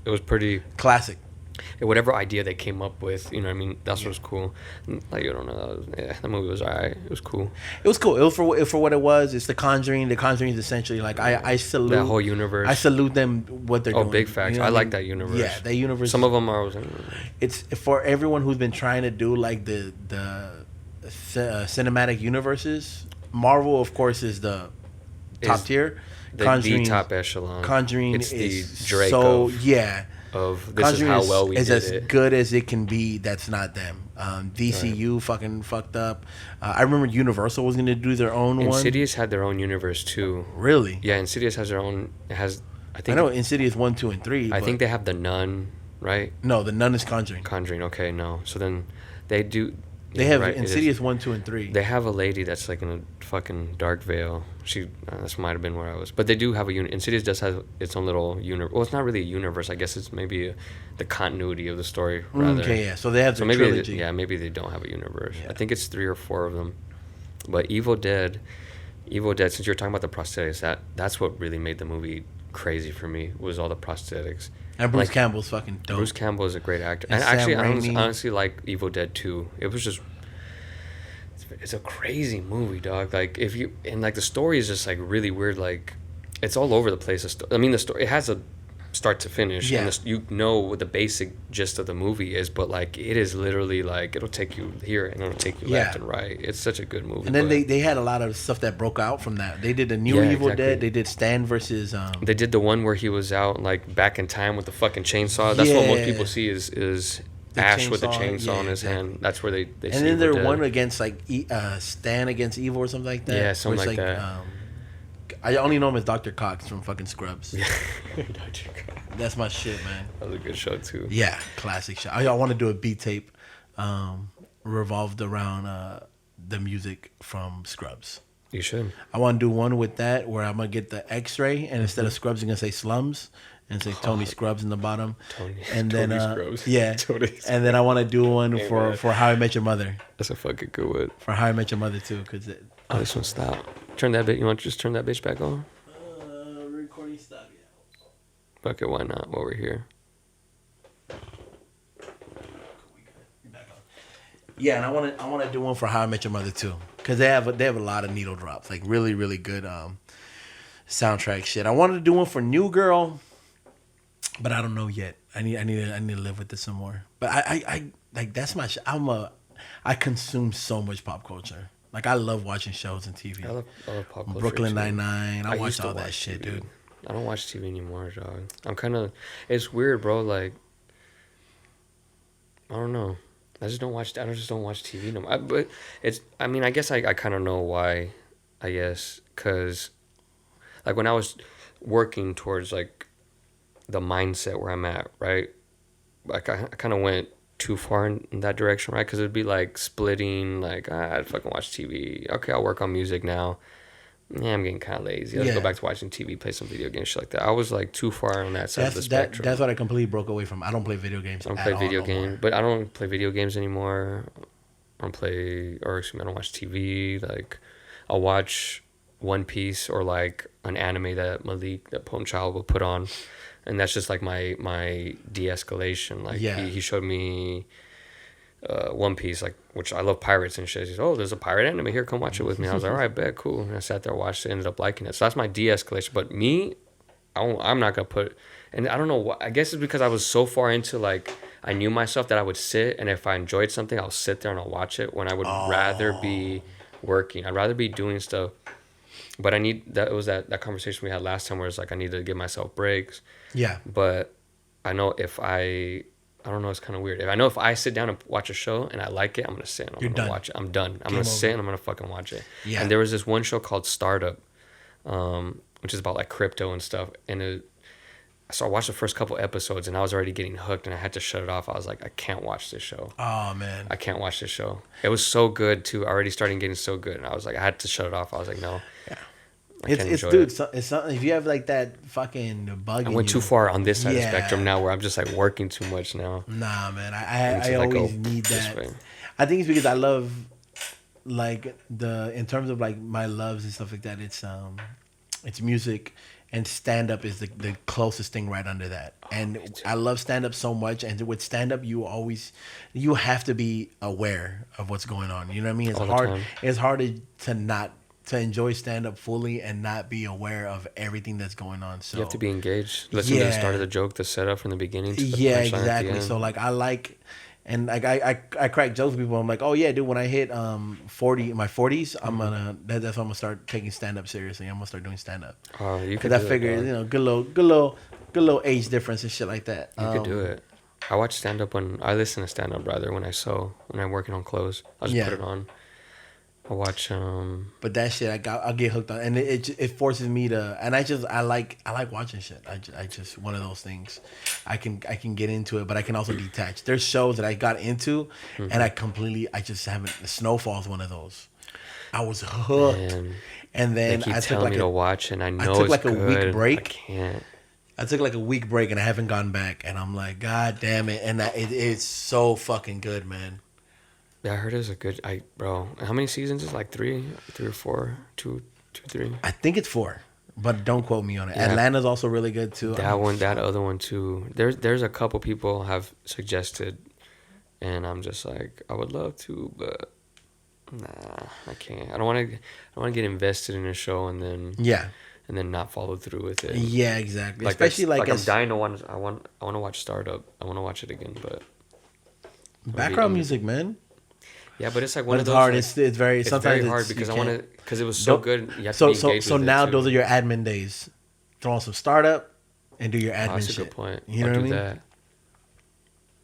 was pretty classic. Whatever idea they came up with, you know what I mean? That's what was cool. Like, you don't know. Yeah, the movie was alright. It was cool. It was cool. It was for what it was. It's The Conjuring. The Conjuring is essentially like, I salute that whole universe. I salute them, what they're doing. Oh, big facts. You know I like that universe. Yeah, that universe. Some of them are. It's for everyone who's been trying to do like the cinematic universes. Marvel, of course, is the top tier. The top echelon. Conjuring it's is the Drake so of, yeah. Of this Conjuring is how well we did it. Is as good as it can be. That's not them. DCU fucking fucked up. I remember Universal was gonna do their own one. Insidious had their own universe too. Really? Yeah, Insidious has their own. It has. I know Insidious 1, 2, and 3. I think they have the Nun, right? No, the Nun is Conjuring. Conjuring. Okay, no. So then they do. They have Insidious 1, 2, and 3. They have a lady that's like in a fucking dark veil. She this might have been where I was, but they do have a Insidious does have its own little universe. Well, it's not really a universe. I guess it's maybe the continuity of the story rather. Okay, yeah. So they have the trilogy. Maybe they don't have a universe. Yeah. I think it's 3 or 4 of them. But Evil Dead. Since you're talking about the prosthetics, that's what really made the movie crazy for me. Was all the prosthetics. And Bruce Campbell's fucking dope. Bruce Campbell is a great actor. And actually, I honestly like Evil Dead 2. It was just... It's a crazy movie, dog. Like, the story is just, like, really weird. Like, it's all over the place. The story... It has a start to finish. Yeah. And you know what the basic gist of the movie is, but, like, it is literally, like, it'll take you here and it'll take you left and right. It's such a good movie. And then they had a lot of stuff that broke out from that. They did the new Evil Dead. They did Stan versus... They did the one where he was out, like, back in time with the fucking chainsaw. That's what most people see is Ash with the chainsaw in his hand. That's where they see and then there one against, like, Stan against Evil or something like that. Yeah, something like that. I only know him as Dr. Cox from fucking Scrubs. Dr. Cox. That's my shit, man. That was a good show, too. Yeah, classic show. I want to do a beat tape revolved around the music from Scrubs. You should. I want to do one with that where I'm going to get the X-ray, and instead of Scrubs, I'm going to say Slumz. And say Tony Scrubs in the bottom. Tony Scrubs. Yeah. And then I want to do one for How I Met Your Mother. That's a fucking good one. For How I Met Your Mother, too. This one stopped. Turn that bit. You want to just turn that bitch back on? Recording stop, yeah. Fuck it, why not? While we're here. Yeah, and I want to do one for How I Met Your Mother too, because they have a lot of needle drops, like really really good soundtrack shit. I wanted to do one for New Girl, but I don't know yet. I need to live with this some more. But I like that's my shit. I consume so much pop culture. Like, I love watching shows and TV. I love pop culture. Brooklyn Nine-Nine. I watched all that shit, dude. I don't watch TV anymore, dog. I'm kind of. It's weird, bro. Like, I don't know. I just don't watch TV no more. But it's. I mean, I guess I kind of know why. I guess because, like, when I was working towards like the mindset where I'm at, right? Like I kind of went too far in that direction, right? Because it'd be like splitting, like I'd fucking watch TV. Okay, I'll work on music now. Yeah, I'm getting kind of lazy. Let's go back to watching TV, play some video games, shit like that. I was like too far on that side of the spectrum. That's what I completely broke away from. I don't play video games. I don't play video games, but I don't play video games anymore. I don't watch TV. Like, I'll watch One Piece or like an anime that Pone Child will put on, and that's just like my de-escalation. Like, he showed me One Piece, like, which I love pirates and shit. He's, oh, there's a pirate anime here, come watch it with me. I was like, all right, bet, cool. And I sat there, watched it, ended up liking it. So that's my de-escalation. But me, I'm not gonna put, and I don't know what. I guess it's because I was so far into, like, I knew myself that I would sit, and if I enjoyed something, I'll sit there and I'll watch it. When I would rather be working, I'd rather be doing stuff. But that conversation we had last time where it's like I need to give myself breaks. Yeah. But I know if I don't know, it's kind of weird. I know if I sit down and watch a show and I like it, I'm going to sit and I'm going to watch it. I'm done. I'm going to sit and I'm going to fucking watch it. Yeah. And there was this one show called Startup, which is about like crypto and stuff. And so I watched the first couple episodes and I was already getting hooked and I had to shut it off. I was like, I can't watch this show. Oh, man. I can't watch this show. It was so good too. Already starting getting so good. And I was like, I had to shut it off. I was like, no. Yeah. It's something. If you have like that fucking bug, I went too far on this side of the spectrum now, where I'm just like working too much now. Nah, man, I always need that. I think it's because I love, like, in terms of like my loves and stuff like that. It's music, and stand up is the closest thing right under that. And I love stand up so much. And with stand up, you have to be aware of what's going on. You know what I mean? It's hard. It's hard to enjoy stand-up fully and not be aware of everything that's going on. So you have to be engaged. Listen to the start of the joke, the setup from the beginning to the exactly. So like I crack jokes with people. I'm like, oh yeah, dude, when I hit 40 my 40s, I'm gonna that's when I'm gonna start taking stand-up seriously. I'm gonna start doing stand-up. Oh, you could. Because I figure, good little age difference and shit like that. You could do it. I watch stand-up I listen to stand-up rather when I'm working on clothes. I'll just put it on. I watch but that shit I'll get hooked on, and it forces me to, and I like watching shit. I just one of those things. I can get into it, but I can also detach. There's shows that I got into, and I just haven't. Snowfall's one of those. I was hooked, and then I took like to watch, and I took like a week break. I can't. I took like a week break, and I haven't gone back, and I'm like, God damn it, and it's so fucking good, man. Yeah, I heard it was a good. Bro, how many seasons is it? Like three or four, two, three. I think it's 4, but don't quote me on it. Yeah. Atlanta's also really good too. That other one too. There's a couple people have suggested, and I'm just like, I would love to, but nah, I can't. I don't want to get invested in a show and then not follow through with it. Yeah, exactly. Like, especially like I'm dying to watch. I want to watch Startup. I want to watch it again, but background music, man. Yeah, but it's like one of those. Hard. Like, it's very hard because because it was so good. You have to be engaged so with now it those are your admin days. Throw on some Startup and do your admin shit. That's a good point. You know what I mean? That.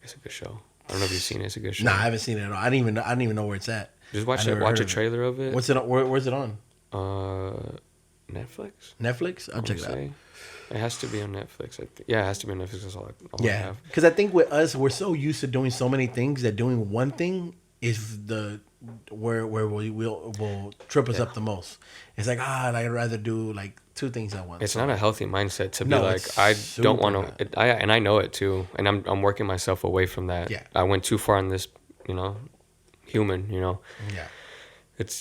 It's a good show. I don't know if you've seen it. It's a good show. Nah, I haven't seen it at all. I didn't even know where it's at. Just watch it. Watch a trailer of it. What's it? Where's it on? Netflix. Netflix. I'll check it out. It has to be on Netflix. Yeah, it has to be on Netflix. That's all I have. Because I think with us, we're so used to doing so many things that doing one thing is where will trip us up the most. It's like I'd rather do like 2 things at once. It's not a healthy mindset to be like, I don't want to. And I know it too, and I'm working myself away from that. Yeah. I went too far on this, human. Yeah.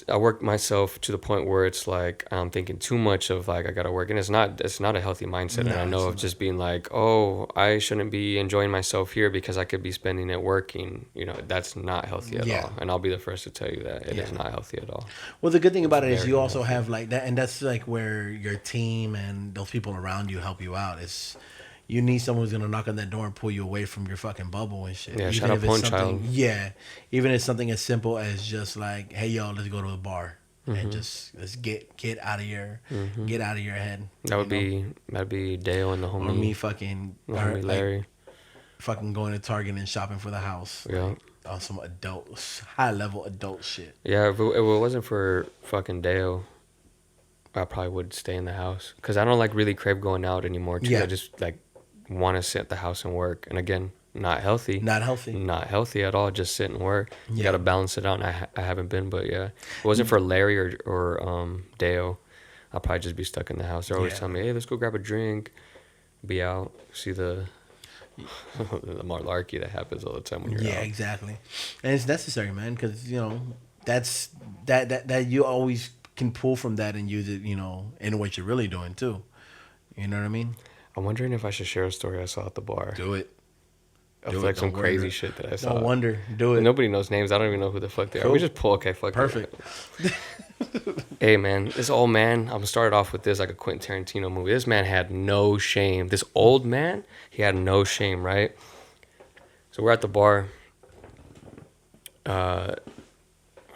I work myself to the point where it's like I'm thinking too much of like I gotta work, and it's not a healthy mindset. No, and I know of just being like, oh, I shouldn't be enjoying myself here because I could be spending it working. That's not healthy at all. And I'll be the first to tell you that it is not healthy at all. Well, the good thing about it is you also have like that, and that's like where your team and those people around you help you out. You need someone who's gonna knock on that door and pull you away from your fucking bubble and shit. Yeah, shout out Pone Child. Yeah, even if it's something as simple as just like, hey, yo, let's go to a bar. and just let's get out of your head. That'd be Dale and the homie. Or me fucking homie Larry. Like, fucking going to Target and shopping for the house. Yeah. Like, on some high level adult shit. Yeah, if it wasn't for fucking Dale, I probably would stay in the house because I don't like really crave going out anymore. Too. Yeah. I just like want to sit at the house and work. And again, not healthy at all. Just sit and work. You got to balance it out. And I haven't been, but yeah, if it wasn't for Larry or Dale, I'll probably just be stuck in the house. They're always telling me, hey, let's go grab a drink, be out, see the malarkey that happens all the time when you're out. Yeah, exactly. And it's necessary, man, because that's that you always can pull from that and use it, in what you're really doing too. You know what I mean? I'm wondering if I should share a story I saw at the bar. Do it. Of like some crazy shit that I saw. Don't wonder. Do it. Nobody knows names. I don't even know who the fuck they are. We just pull. Okay, fuck. Perfect. Hey man, this old man. I'm gonna start off with this like a Quentin Tarantino movie. This man had no shame. This old man, he had no shame, right? So we're at the bar. I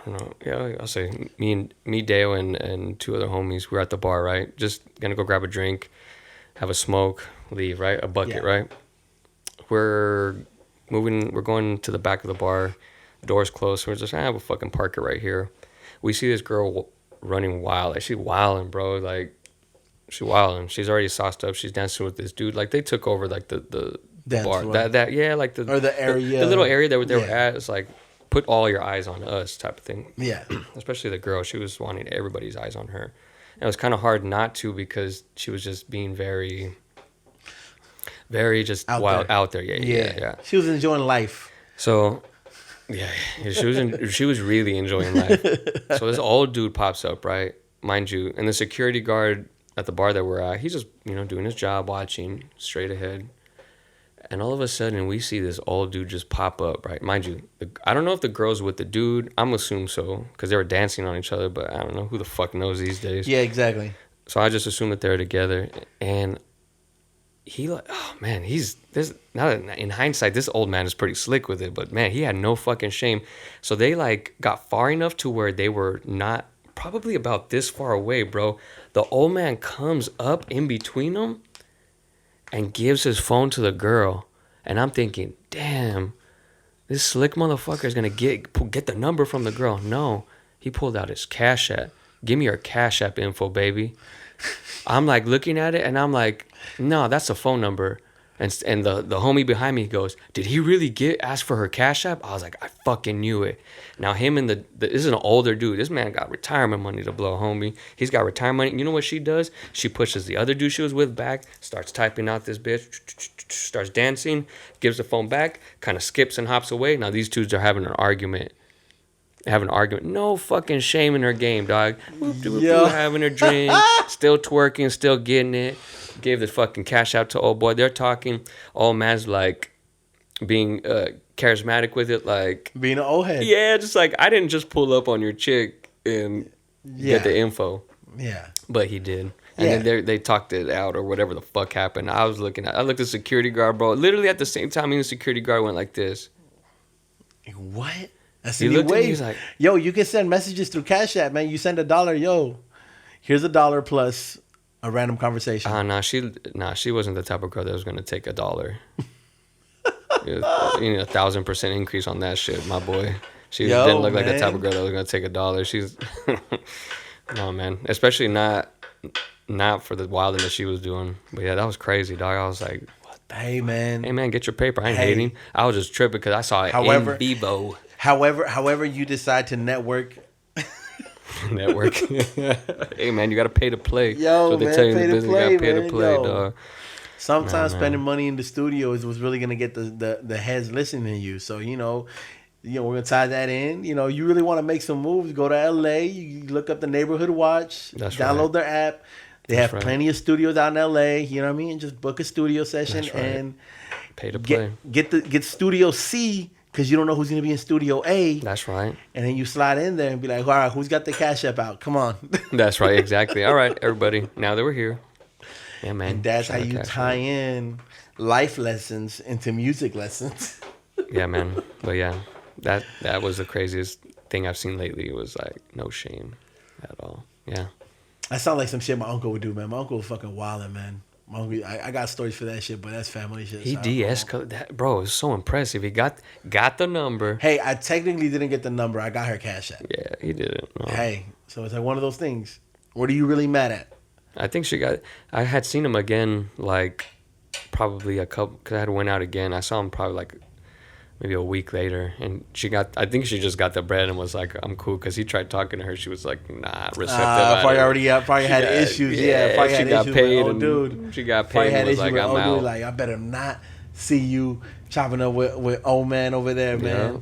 don't know. Yeah, I'll say me, Dale, and two other homies. We're at the bar, right? Just gonna go grab a drink, have a smoke, leave, right? A bucket, right? We're going to the back of the bar, doors closed. So we're just, we'll fucking park it right here. We see this girl running wild. Like, she's wilding, bro. Like, she's wilding. She's already sauced up. She's dancing with this dude. Like, they took over, like, the bar. Floor. Like or the area. The little area that they were at. It's like, put all your eyes on us type of thing. Yeah. Especially the girl. She was wanting everybody's eyes on her. And it was kind of hard not to because she was just being very just out there. Yeah. She was enjoying life. So, she was really enjoying life. So this old dude pops up, right? Mind you, and the security guard at the bar that we're at, he's just, doing his job, watching straight ahead. And all of a sudden, we see this old dude just pop up, right? Mind you, I don't know if the girl's with the dude. I'm assuming so, because they were dancing on each other, but I don't know. Who the fuck knows these days? Yeah, exactly. So I just assume that they're together. And now that in hindsight, this old man is pretty slick with it, but man, he had no fucking shame. So they like got far enough to where they were not probably about this far away, bro. The old man comes up in between them and gives his phone to the girl. And I'm thinking, damn, this slick motherfucker is gonna get the number from the girl. No, he pulled out his Cash App. Give me your Cash App info, baby. I'm like looking at it and I'm like, no, that's a phone number. And the homie behind me goes, did he really ask for her Cash App? I was like, I fucking knew it. Now him and this is an older dude. This man got retirement money to blow, homie. He's got retirement money. You know what she does? She pushes the other dude she was with back, starts typing out this bitch, starts dancing, gives the phone back, kind of skips and hops away. Now these dudes are having an argument. No fucking shame in her game, dog. Having her drink, still twerking, still getting it. Gave the fucking Cash out to old boy. They're talking. Old man's like being charismatic with it, like being an old head. Yeah, just like I didn't just pull up on your chick and get the info. Yeah, but he did. And then they talked it out or whatever the fuck happened. I looked at the security guard, bro. Literally at the same time, the security guard went like this. What? That's the new way. He's like, yo, you can send messages through Cash App, man. You send $1, yo, here's $1 plus a random conversation. She wasn't the type of girl that was gonna take $1. 1,000% increase on that shit, my boy. She didn't look like the type of girl that was gonna take $1. She's no, man, especially not for the wilding that she was doing. But yeah, that was crazy, dog. I was like, hey man, get your paper. I ain't hating. I was just tripping because I saw it in vivo. However you decide to network. Hey man, you gotta pay to play. Yo, so they tell you in the business, you gotta pay to play, dog. Sometimes spending money in the studio is what's really gonna get the heads listening to you. So we're gonna tie that in. You really want to make some moves, go to LA. You look up the Neighborhood Watch. Download their app. They have plenty of studios out in LA. You know what I mean? Just book a studio session and pay to play. Get Studio C. Because you don't know who's going to be in Studio A. That's right. And then you slide in there and be like, all right, who's got the Cash App out? Come on. That's right. Exactly. All right, everybody. Now that we're here. Yeah, man. And that's how you tie in life lessons into music lessons. Yeah, man. But yeah, that was the craziest thing I've seen lately. It was like, no shame. at all. Yeah. That sounds like some shit my uncle would do, man. My uncle was fucking wildin', man. My uncle, I got stories for that shit, but that's family shit. He de-escalated that, bro. It was so impressive. He got the number. Hey, I technically didn't get the number. I got her Cash App. Yeah, he didn't. No. Hey, so it's like one of those things. What are you really mad at? I think she got. I had seen him again, like probably a couple. Cause I had went out again. I saw him probably like maybe a week later, and I think she just got the bread and was like, "I'm cool." Cause he tried talking to her. She was like, "Nah, receptive." Probably had issues. Yeah, probably had got issues paid. With, dude. She got Probably paid. had And was issues like, with "I'm old out." dude. Like, I better not see you chopping up with old man over there, man. Yeah.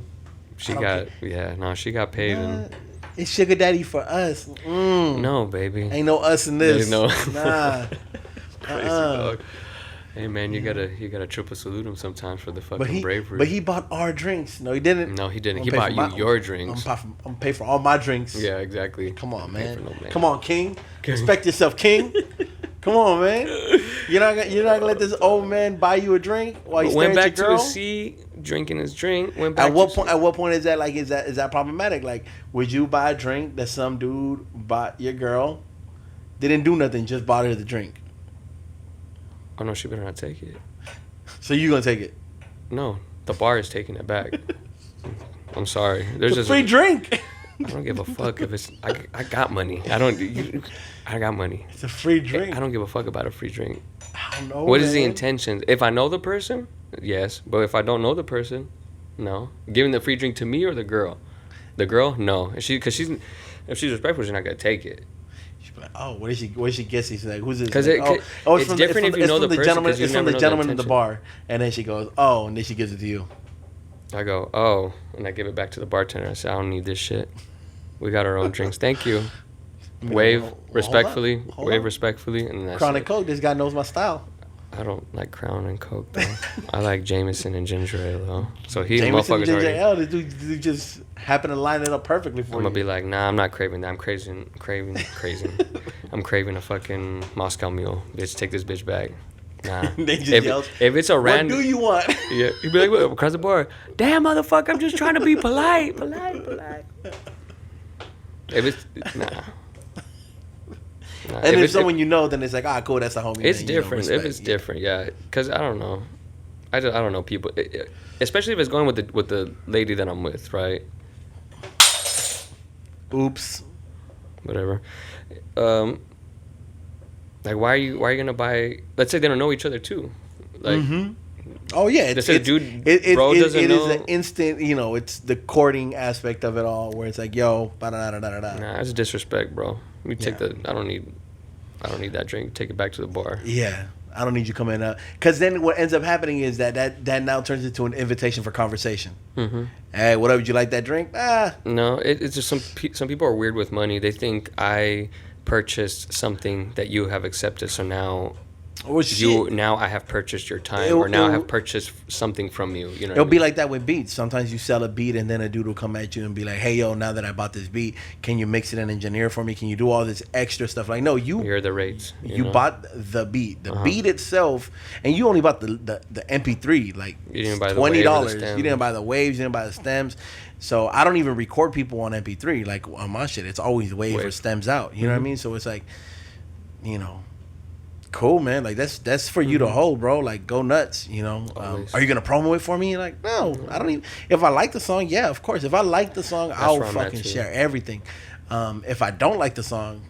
She got paid. And it's sugar daddy for us. no, baby. Ain't no us in this. No. Nah. Crazy dog. Hey man, you gotta triple salute him sometimes for the fucking bravery. But he bought our drinks. No, he didn't. No, he didn't. He bought you your drinks. I'm pay for all my drinks. Yeah, exactly. Come on, man. No man. Come on, King. Respect yourself, King. Come on, man. You're not gonna let this old man buy you a drink while you went back at your girl? to his seat, drinking his drink. Went back. At what point is that like is that problematic? Like, would you buy a drink that some dude bought your girl, didn't do nothing, just bought her the drink? Oh no, she better not take it. So you gonna take it? No, the bar is taking it back. I'm sorry. There's It's a free drink. I don't give a fuck if it's. I got money. I got money. It's a free drink. I don't give a fuck about a free drink. I don't know. What is the intention? If I know the person, yes. But if I don't know the person, no. Giving the free drink to me or the girl? The girl, no. If she's respectful, she's not gonna take it. She's like, oh, what is she guessing? She's like, who's this? Because like, it's different if you know the person. It's from the gentleman in the bar, and then she goes, oh, and then she gives it to you. I go, oh, and I give it back to the bartender. I say, I don't need this shit. We got our own drinks. Thank you. Wave respectfully. Wave respectfully, and that's Crown and Coke. This guy knows my style. I don't like Crown and Coke though. I like Jameson and ginger ale though. So he Jameson and motherfuckers ginger already. ale. This dude just happened to line it up perfectly for you. I'm gonna be like, nah, I'm not craving that. I'm craving. I'm craving a fucking Moscow Mule. Bitch, take this bitch back. Nah. They just yell, if it's a random. What do you want? Yeah, he'd be like, what, across the bar. Damn, motherfucker, I'm just trying to be polite. If it's nah. And if someone you know, then it's like, ah, cool, that's a homie. It's different. If it's different, yeah. Because I don't know. I don't know people. Especially if it's going with the lady that I'm with, right? Oops. Whatever. Like, why are you gonna buy? Let's say they don't know each other too. Like, oh yeah, it is an instant. You know, it's the courting aspect of it all, where it's like, yo, da da da da da. Nah, that's disrespect, bro. You take I don't need that drink. Take it back to the bar. Yeah, I don't need you coming up. Because then what ends up happening is that now turns into an invitation for conversation. Mm-hmm. Hey, what up? Would you like that drink? No, it's just some people are weird with money. They think I purchased something that you have accepted, so now now I have purchased your time, or now I have purchased something from you. You know, it'll be like that with beats. Sometimes you sell a beat, and then a dude will come at you and be like, "Hey, yo, now that I bought this beat, can you mix it and engineer for me? Can you do all this extra stuff?" Like, no, here are the rates. You bought the beat, beat itself, and you only bought the MP3. Like, you didn't buy $20. You didn't buy the waves. You didn't buy the stems. So I don't even record people on MP3. Like on my shit, it's always wave or stems out. You know what I mean? So it's like, you know. Cool, man. Like that's for you to hold, bro. Like, go nuts. You know. Are you gonna promo it for me? Like, no, I don't even. If I like the song, yeah, of course. If I like the song, I'll fucking share everything. If I don't like the song,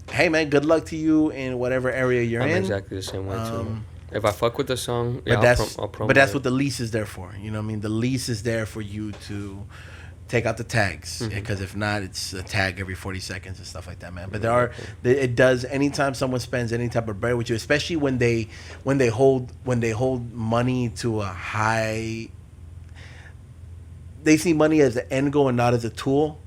hey man, good luck to you in whatever area you're in. I'm exactly the same way too. If I fuck with the song, yeah, I'll promo. But that's what the lease is there for. You know what I mean? The lease is there for you to take out the tags, because if not, it's a tag every 40 seconds and stuff like that, man. But it does, anytime someone spends any type of bread with you, especially when they hold money to a high, they see money as the end goal and not as a tool.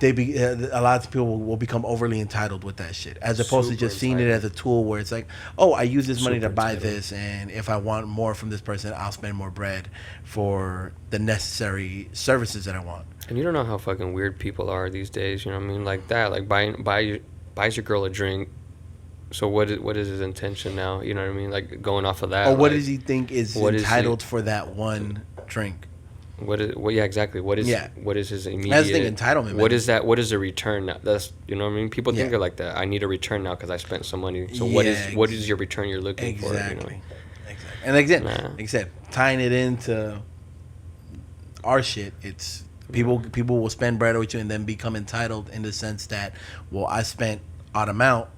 A lot of people will become overly entitled with that shit, as opposed to just seeing it as a tool where it's like, oh, I use this money to buy this, and if I want more from this person, I'll spend more bread for the necessary services that I want. And you don't know how fucking weird people are these days. You know what I mean? Like that, like buys your girl a drink. So what is his intention now? You know what I mean? Like going off of that. Or what does he think is entitled for that one drink? Yeah, exactly. What is his immediate? That's the thing, entitlement. What is that? What is the return? That's, you know what I mean. People think Yeah. of like that. I need a return now because I spent some money. So Yeah, what is your return you're looking exactly. for? You know? Exactly. And like I said, tying it into our shit, it's people will spend bread with you and then become entitled in the sense that, well, I spent odd amount.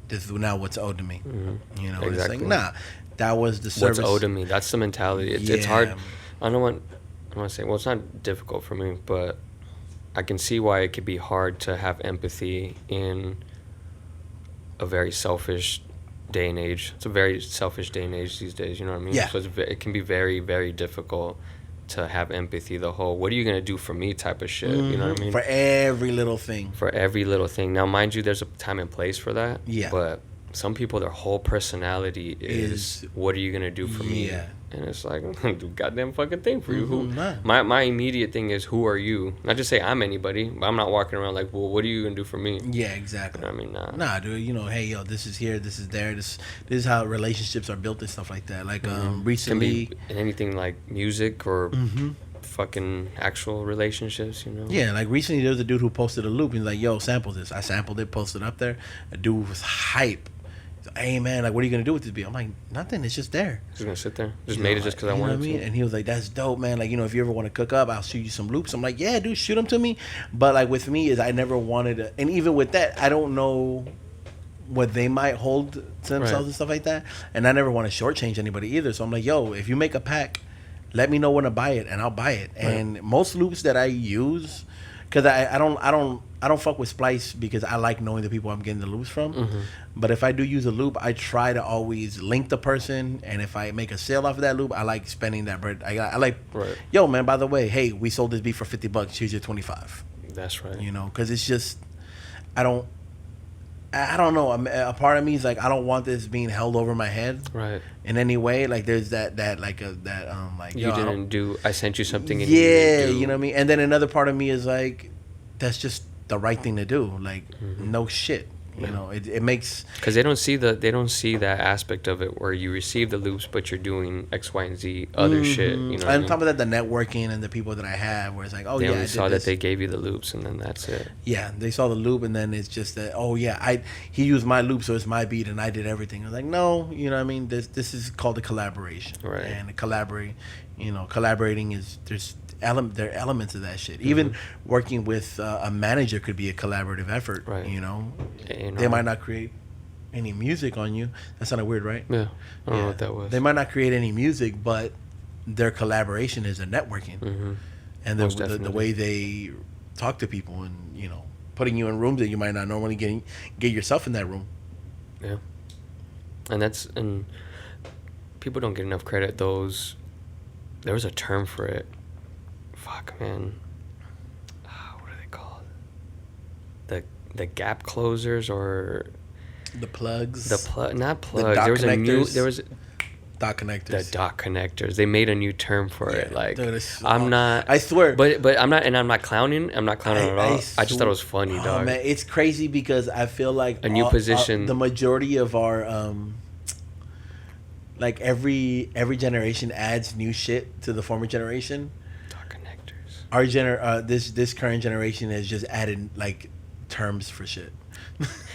This is now what's owed to me. Mm-hmm. You know, exactly. It's like, nah, that was the service. What's owed to me? That's the mentality. It's hard. I don't want to say, well, it's not difficult for me, but I can see why it could be hard to have empathy in a very selfish day and age. It's a very selfish day and age these days, you know what I mean? Yeah. So it can be very, very difficult to have empathy, the whole, what are you going to do for me type of shit, you know what I mean? For every little thing. For every little thing. Now, mind you, there's a time and place for that. Yeah. But some people, their whole personality is what are you going to do for me? Yeah. And it's like, I'm going to do a goddamn fucking thing for you. Mm-hmm. My immediate thing is, who are you? Not just say I'm anybody, but I'm not walking around like, well, what are you going to do for me? Yeah, exactly. You know what I mean? Nah, dude, you know, hey, yo, this is here, this is there. This is how relationships are built and stuff like that. Like, recently. Can be in anything like music or fucking actual relationships, you know? Yeah, like recently there was a dude who posted a loop. He's like, yo, sample this. I sampled it, posted it up there. A dude was hype. He's like, hey, man, like, what are you going to do with this beat? I'm like, nothing. It's just there. Just going to sit there? Just made it just because I wanted to? And he was like, that's dope, man. Like, you know, if you ever want to cook up, I'll shoot you some loops. I'm like, yeah, dude, shoot them to me. But, like, with me is I never wanted to. And even with that, I don't know what they might hold to themselves and stuff like that. And I never want to shortchange anybody either. So I'm like, yo, if you make a pack, let me know when to buy it, and I'll buy it. Right. And most loops that I use, because I don't fuck with Splice because I like knowing the people I'm getting the loops from. Mm-hmm. But if I do use a loop, I try to always link the person, and if I make a sale off of that loop, I like spending that bread. I like, yo, man, by the way, hey, we sold this beat for $50. Here's your 25. That's right. You know, because it's just, I don't know. A part of me is like, I don't want this being held over my head, right? In any way. Like, there's like you didn't do. I sent you something. And you know what I mean. And then another part of me is like, that's just the right thing to do. Like, no shit. You know, it makes, because they don't see that aspect of it where you receive the loops, but you're doing X, Y, and Z other shit. You know, and on top of that, the networking and the people that I have, where it's like, oh, they yeah, only I saw did that they gave you the loops, and then that's it. Yeah, they saw the loop, and then it's just that, oh yeah, he used my loop, so it's my beat, and I did everything. I was like, no, you know what I mean? This is called a collaboration, right? And collaborating is there are elements of that shit. Even working with a manager could be a collaborative effort, right? You know, they might not create any music on you. That sounded weird, right? Yeah, I don't know what that was. They might not create any music, but their collaboration is a networking, and the way they talk to people, and you know, putting you in rooms that you might not normally get yourself in that room. Yeah, and people don't get enough credit. There was a term for it. Fuck, man. What are they called? The gap closers or the plugs? Not plugs. There was dot connectors. The dot connectors. They made a new term for it. Like, dude, I'm not. I swear. But I'm not, and I'm not clowning. I'm not clowning at all. I just thought it was funny, dog. Man, it's crazy because I feel like a new position. The majority of our like every generation adds new shit to the former generation. Our this current generation has just added like terms for shit.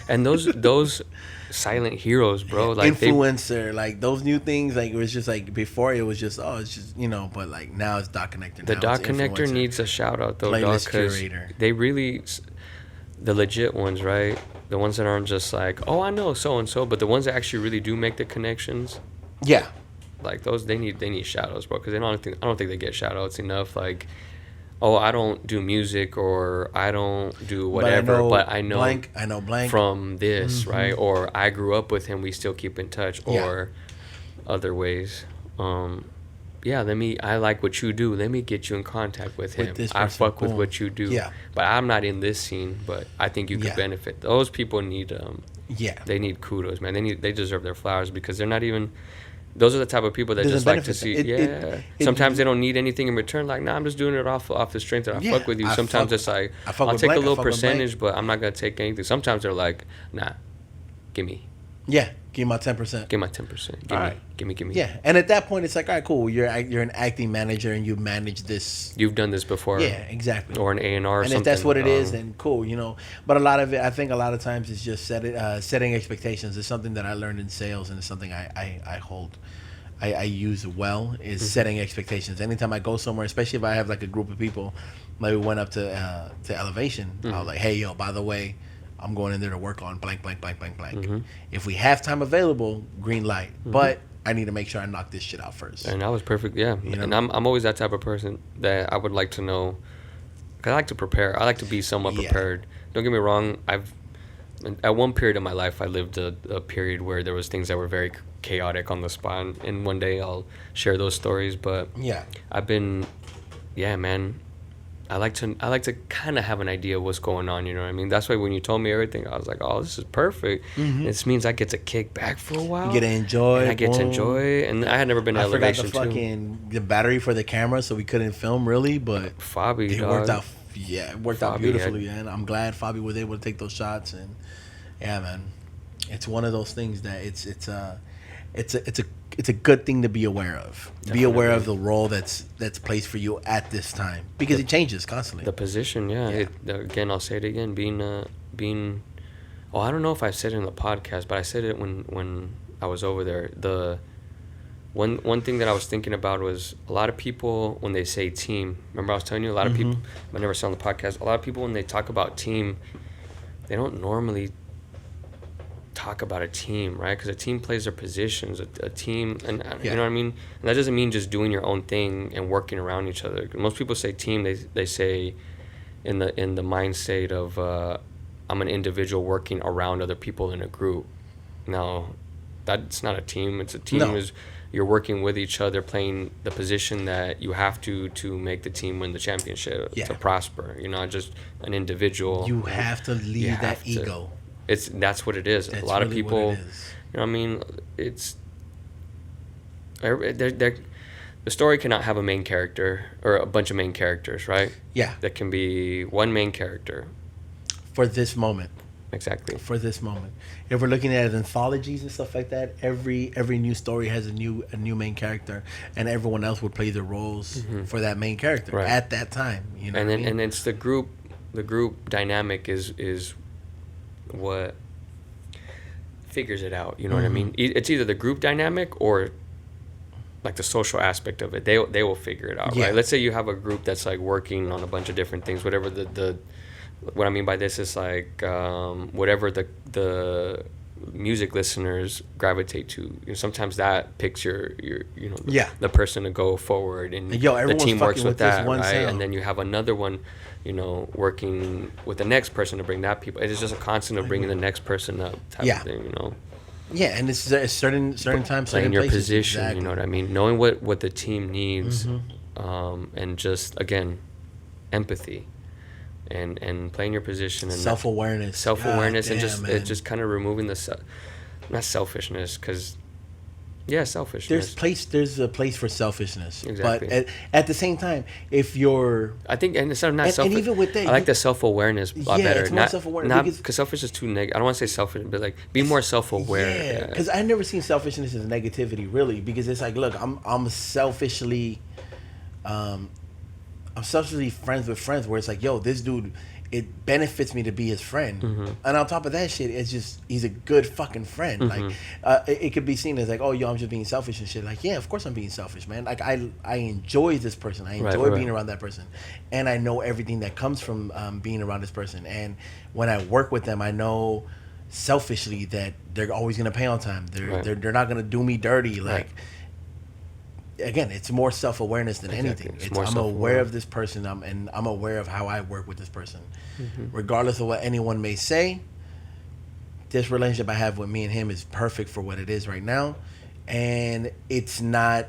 And those silent heroes, bro, like influencer, like those new things, like it was just like before it was just it's just, you know, but like now it's dot connector. The dot connector needs a shout out though, dog, because they really, the legit ones, right? The ones that aren't just like, oh, I know so and so, but the ones that actually really do make the connections. Yeah, like those, they need shout outs, bro, because I don't think they get shout outs enough. Like, oh, I don't do music, or I don't do whatever, but I know blank from this, right? Or I grew up with him, we still keep in touch, or other ways. I like what you do. Let me get you in contact with him. I fuck with what you do. Yeah. But I'm not in this scene, but I think you could benefit. Those people need they need kudos, man. They deserve their flowers, because they're not even. Those are the type of people that just like to see. Sometimes they don't need anything in return. Like, nah, I'm just doing it off the strength that I fuck with you. Sometimes it's like, I'll take a little percentage, but I'm not gonna take anything. Sometimes they're like, nah, give me. Yeah, give my 10%. Give my 10%. Give me. Yeah, and at that point, it's like, all right, cool. You're an acting manager, and you manage this. You've done this before. Yeah, exactly. Or an A&R or and something. if that's what it is, then cool, you know. But a lot of it, I think a lot of times it's just setting expectations. It's something that I learned in sales, and it's something I hold. I use well is setting expectations. Anytime I go somewhere, especially if I have like a group of people, like we went up to Elevation, I was like, hey, yo, by the way, I'm going in there to work on blank, blank, blank, blank, blank. If we have time available, green light. But I need to make sure I knock this shit out first. And that was perfect, yeah. You know? And I'm always that type of person that I would like to know. Cause I like to prepare. I like to be somewhat prepared. Don't get me wrong. At one period of my life, I lived a period where there was things that were very chaotic on the spot. And one day I'll share those stories. But I've been, man. I like to kind of have an idea of what's going on, you know what I mean? That's why when you told me everything, I was like, oh, this is perfect. This means I get to kick back for a while. You get to enjoy. And I get to enjoy. And I had never been to Elevation, too. I forgot the battery for the camera, so we couldn't film really, but Fabi, it worked out. Yeah, it worked out beautifully, man. I'm glad Fabi was able to take those shots. And yeah, man, it's one of those things that it's a good thing to be aware of. Definitely. Be aware of the role that's placed for you at this time, because it changes constantly. The position, again, I'll say it again. Being, I don't know if I said it in the podcast, but I said it when I was over there. The one thing that I was thinking about was a lot of people when they say team. Remember I was telling you a lot of people. I never said on the podcast. A lot of people when they talk about team, they don't normally talk about a team, right? Because a team plays their positions. A team, and you know what I mean. And that doesn't mean just doing your own thing and working around each other. Most people say team. They say in the mindset of I'm an individual working around other people in a group. Now, that's not a team. It's a team is you're working with each other, playing the position that you have to make the team win the championship to prosper. You're not just an individual. You have to leave that ego. That's what it is. That's a lot really of people, you know what I mean? The story cannot have a main character or a bunch of main characters, right? Yeah. That can be one main character. For this moment. Exactly. For this moment. If we're looking at anthologies and stuff like that, every new story has a new main character, and everyone else would play the roles for that main character at that time. You know and it's the group dynamic is what figures it out, you know what I mean? It's either the group dynamic or like the social aspect of it. They will figure it out, right? Let's say you have a group that's like working on a bunch of different things, whatever the what I mean by this is like whatever the music listeners gravitate to. You know, sometimes that picks your the person to go forward, and the team works with that, right? Sound. And then you have another one, working with the next person to bring that people. It's just a constant of bringing the next person up type of thing, Yeah, and it's certain times, playing your places, position. exactly. You know what I mean? Knowing what the team needs, and just again, empathy. And playing your position and self-awareness, and just kind of removing not selfishness, because selfishness. There's a place for selfishness, exactly. But at the same time, if you're, I think, and instead of not selfish, and even with that, I like the self-awareness a lot better. It's more self-awareness, not because selfish is too negative. I don't want to say selfish, but like be more self-aware. Yeah, because I've never seen selfishness as negativity, really, because it's like, look, I'm selfishly friends with friends, where it's like, yo, this dude, it benefits me to be his friend. And on top of that shit, it's just, he's a good fucking friend. Like, it could be seen as like, oh, yo, I'm just being selfish and shit. Like, yeah, of course I'm being selfish, man. Like, I enjoy this person. I enjoy being around that person. And I know everything that comes from being around this person. And when I work with them, I know selfishly that they're always going to pay on time. They're not going to do me dirty. Like, again, it's more self-awareness than anything. I'm aware of this person, and I'm aware of how I work with this person. Regardless of what anyone may say, this relationship I have with me and him is perfect for what it is right now, and it's not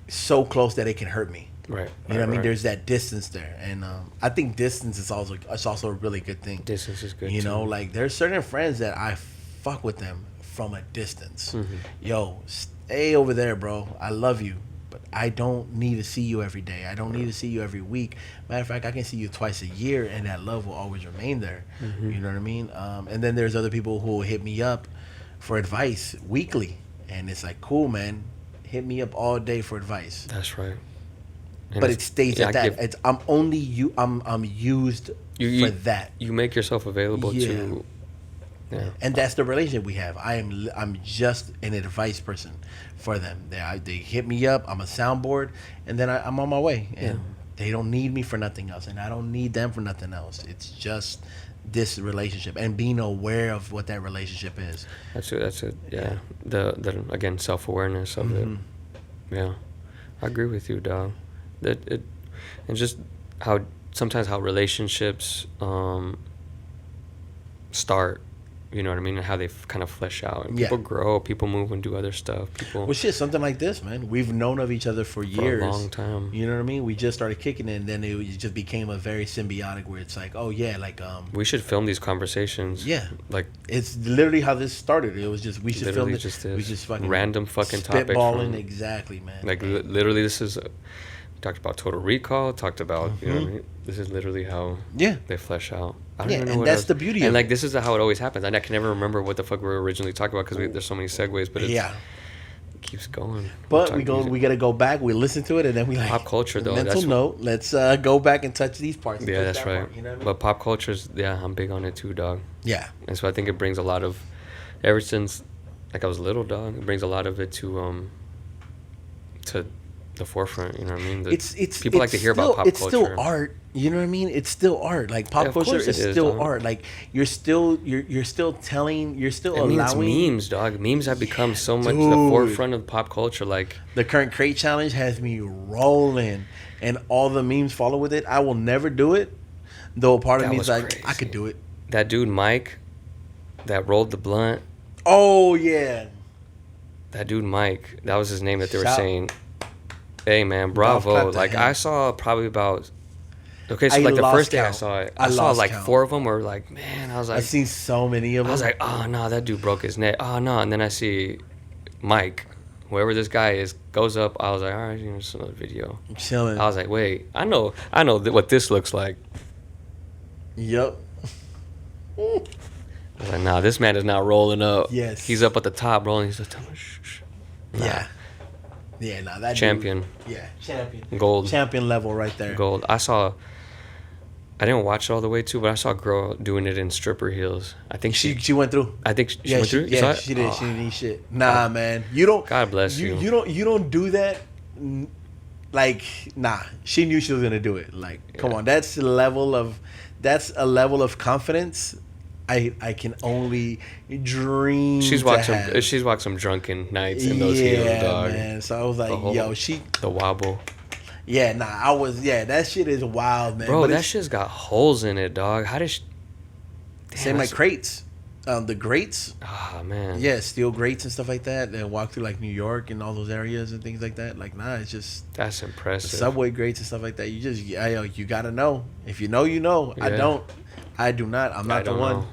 so close that it can hurt me. Right. You know what I mean? There's that distance there, and I think distance is also a really good thing. Distance is good. Like there's certain friends that I fuck with them from a distance. Yo, stay over there, bro. I love you, but I don't need to see you every day. I don't need to see you every week. Matter of fact, I can see you twice a year, and that love will always remain there. You know what I mean? And then there's other people who will hit me up for advice weekly, and it's like, cool, man. Hit me up all day for advice. That's right. And But it stays at that. I'm used for that. You make yourself available to. Yeah. And that's the relationship we have. I'm just an advice person for them. They hit me up. I'm a soundboard, and then I'm on my way. And they don't need me for nothing else, and I don't need them for nothing else. It's just this relationship and being aware of what that relationship is. That's it. Yeah. The again, self-awareness of it. Yeah. I agree with you, dog. And just how sometimes how relationships start. You know what I mean? And how they kind of flesh out. And people grow, people move and do other stuff. Well, shit, something like this, man. We've known of each other for years. For a long time. You know what I mean? We just started kicking it, and then it just became a very symbiotic where it's like, oh, yeah, like... we should film these conversations. Yeah. Like... It's literally how this started. It was just, we should film it. We just fucking... Random fucking topics. Spitballing, exactly, man. Like, literally, this is... We talked about Total Recall, talked about, you know what I mean? This is literally how they flesh out. I don't even know and that's the beauty of it. And, like, this is how it always happens. I can never remember what the fuck we were originally talking about because there's so many segues, but it keeps going. But we got to go back, we listen to it, and then we like... Pop culture, though. Mental note, let's go back and touch these parts. Yeah, that's right. Part, you know what I mean? But pop culture's, I'm big on it too, dog. Yeah. And so I think it brings a lot of... Ever since, like, I was little, dog, it brings a lot of it to the forefront, you know what I mean? People like to hear about pop culture. It's still art, you know what I mean? It's still art. Like pop culture is still art. Like you're still telling, you're still allowing memes, dog. Memes have become so much the forefront of pop culture. Like the current crate challenge has me rolling, and all the memes follow with it. I will never do it, though. Part of me is like, crazy. I could do it. That dude Mike, that rolled the blunt. Oh yeah. That dude Mike, that was his name that they were saying. Hey man, bravo! Like I saw probably about. Okay, so like the first day I saw it, I saw like 4 of them were like, man, I was like, I've seen so many of them. I was like, oh no, that dude broke his neck. Oh no, and then I see Mike, whoever this guy is, goes up. I was like, all right, just another video. I'm chilling. I was like, wait, I know what this looks like. Yep. I was like, nah, this man is not rolling up. Yes. He's up at the top rolling. He's like, shh. Nah. Yeah. Yeah, nah, that champion. Dude, champion. Gold. Champion level right there. Gold. I didn't watch it all the way too, but I saw a girl doing it in stripper heels. I think she went through. I think she went through. Yeah, she did. She didn't eat shit. Nah, man, you don't. God bless you. You don't do that. Like, nah, she knew she was gonna do it. Like, come on, that's a level of confidence. I can only dream. She's walked some drunken nights in those heels, dog. Man. So I was like, the wobble. Yeah, nah, that shit is wild, man. Bro, but that shit's got holes in it, dog. How does same like crates. The grates. Oh man. Yeah, steel grates and stuff like that. They walk through like New York and all those areas and things like that. Like, nah, it's just that's impressive. The subway grates and stuff like that. You gotta know. If you know, you know. Yeah. I do not. I'm not the one.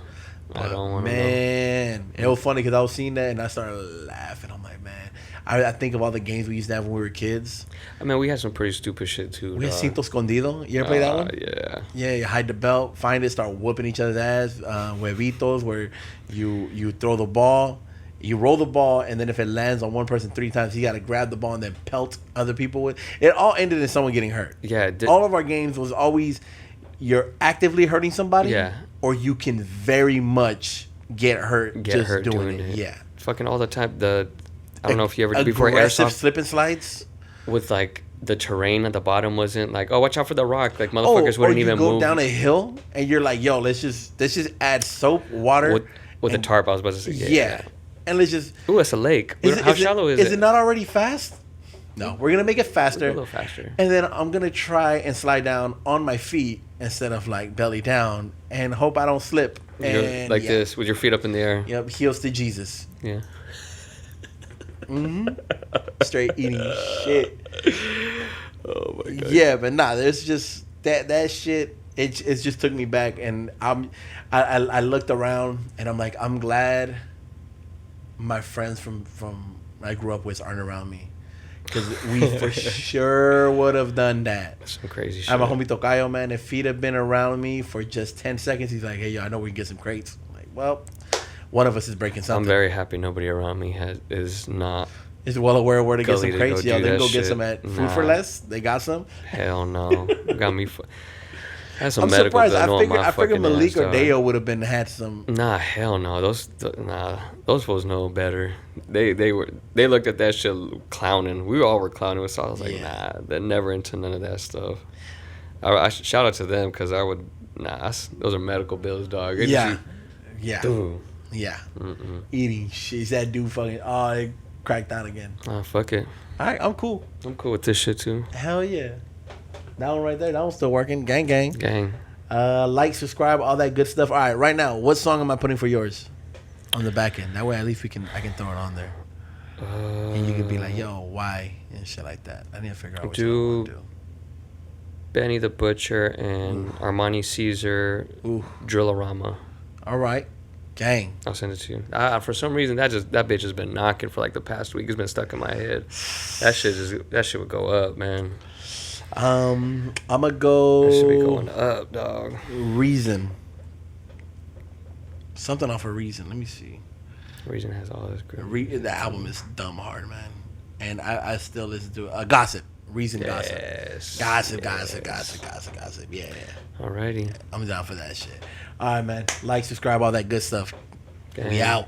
I don't want to know. Man, it was funny because I was seeing that and I started laughing. I'm like, man, I think of all the games we used to have when we were kids. I mean, we had some pretty stupid shit too. We had Cinto Escondido. You ever play that one? Yeah. Yeah, you hide the belt, find it, start whooping each other's ass. Huevitos, where you throw the ball, you roll the ball, and then if it lands on one person 3 times, you got to grab the ball and then pelt other people with. It all ended in someone getting hurt. Yeah. All of our games was always you're actively hurting somebody. Yeah. Or you can very much get hurt doing it. Yeah. Fucking all the time. I don't know if you ever did before airsoft. Slip and slides. With like the terrain at the bottom wasn't like, oh, watch out for the rock. Like motherfuckers wouldn't even move. Or you go down a hill and you're like, yo, let's just add soap, water. With a tarp, I was about to say. Yeah. And let's just. Ooh, it's a lake. How shallow is it? Is it not already fast? No, we're gonna make it faster. A little faster. And then I'm gonna try and slide down on my feet instead of like belly down, and hope I don't slip. And like this with your feet up in the air. Yep, heels to Jesus. Yeah. Straight eating shit. Oh my god. Yeah, but nah, there's just that shit. It just took me back, and I looked around, and I'm like, I'm glad my friends from I grew up with aren't around me. Because we for sure would have done that. That's some crazy shit. I have a homie Tocayo, man. If he'd have been around me for just 10 seconds, he's like, hey, yo, I know we can get some crates. I'm like, well, one of us is breaking something. I'm very happy nobody around me is not. Is well aware where to get some crates. Yo, they can go shit. get some at Food for Less. They got some. Hell no, got me. That's some I'm medical surprised. bill. I figured Malik or Deo would have had some. Nah, hell no. Those fools know better. They looked at that shit clowning. We all were clowning. So I was like, nah, they're never into none of that stuff. I shout out to them because I would. Those are medical bills, dog. Yeah. Dude. Yeah. Eating shit. Is that dude fucking? Oh, it cracked out again. Fuck it. All right, I'm cool. I'm cool with this shit too. Hell yeah. That one right there, that one's still working. Gang, gang. Gang. Like, subscribe, all that good stuff. All right, right now, what song am I putting for yours on the back end? That way, at least I can throw it on there, and you can be like, "Yo, why?" and shit like that. I need to figure out what you want to do. Benny the Butcher and Armani Cesar. Drillarama. All right, gang. I'll send it to you. For some reason, that bitch has been knocking for like the past week. It's been stuck in my head. That shit would go up, man. I'm gonna go. That should be going up, dog. Reason. Something off of Reason. Let me see. Reason has all this great. The album is dumb hard, man, and I still listen to it. Gossip. Reason. Yes. Gossip. Yes. Gossip. Yeah. Alrighty. I'm down for that shit. All right, man. Like, subscribe, all that good stuff. Gang. We out.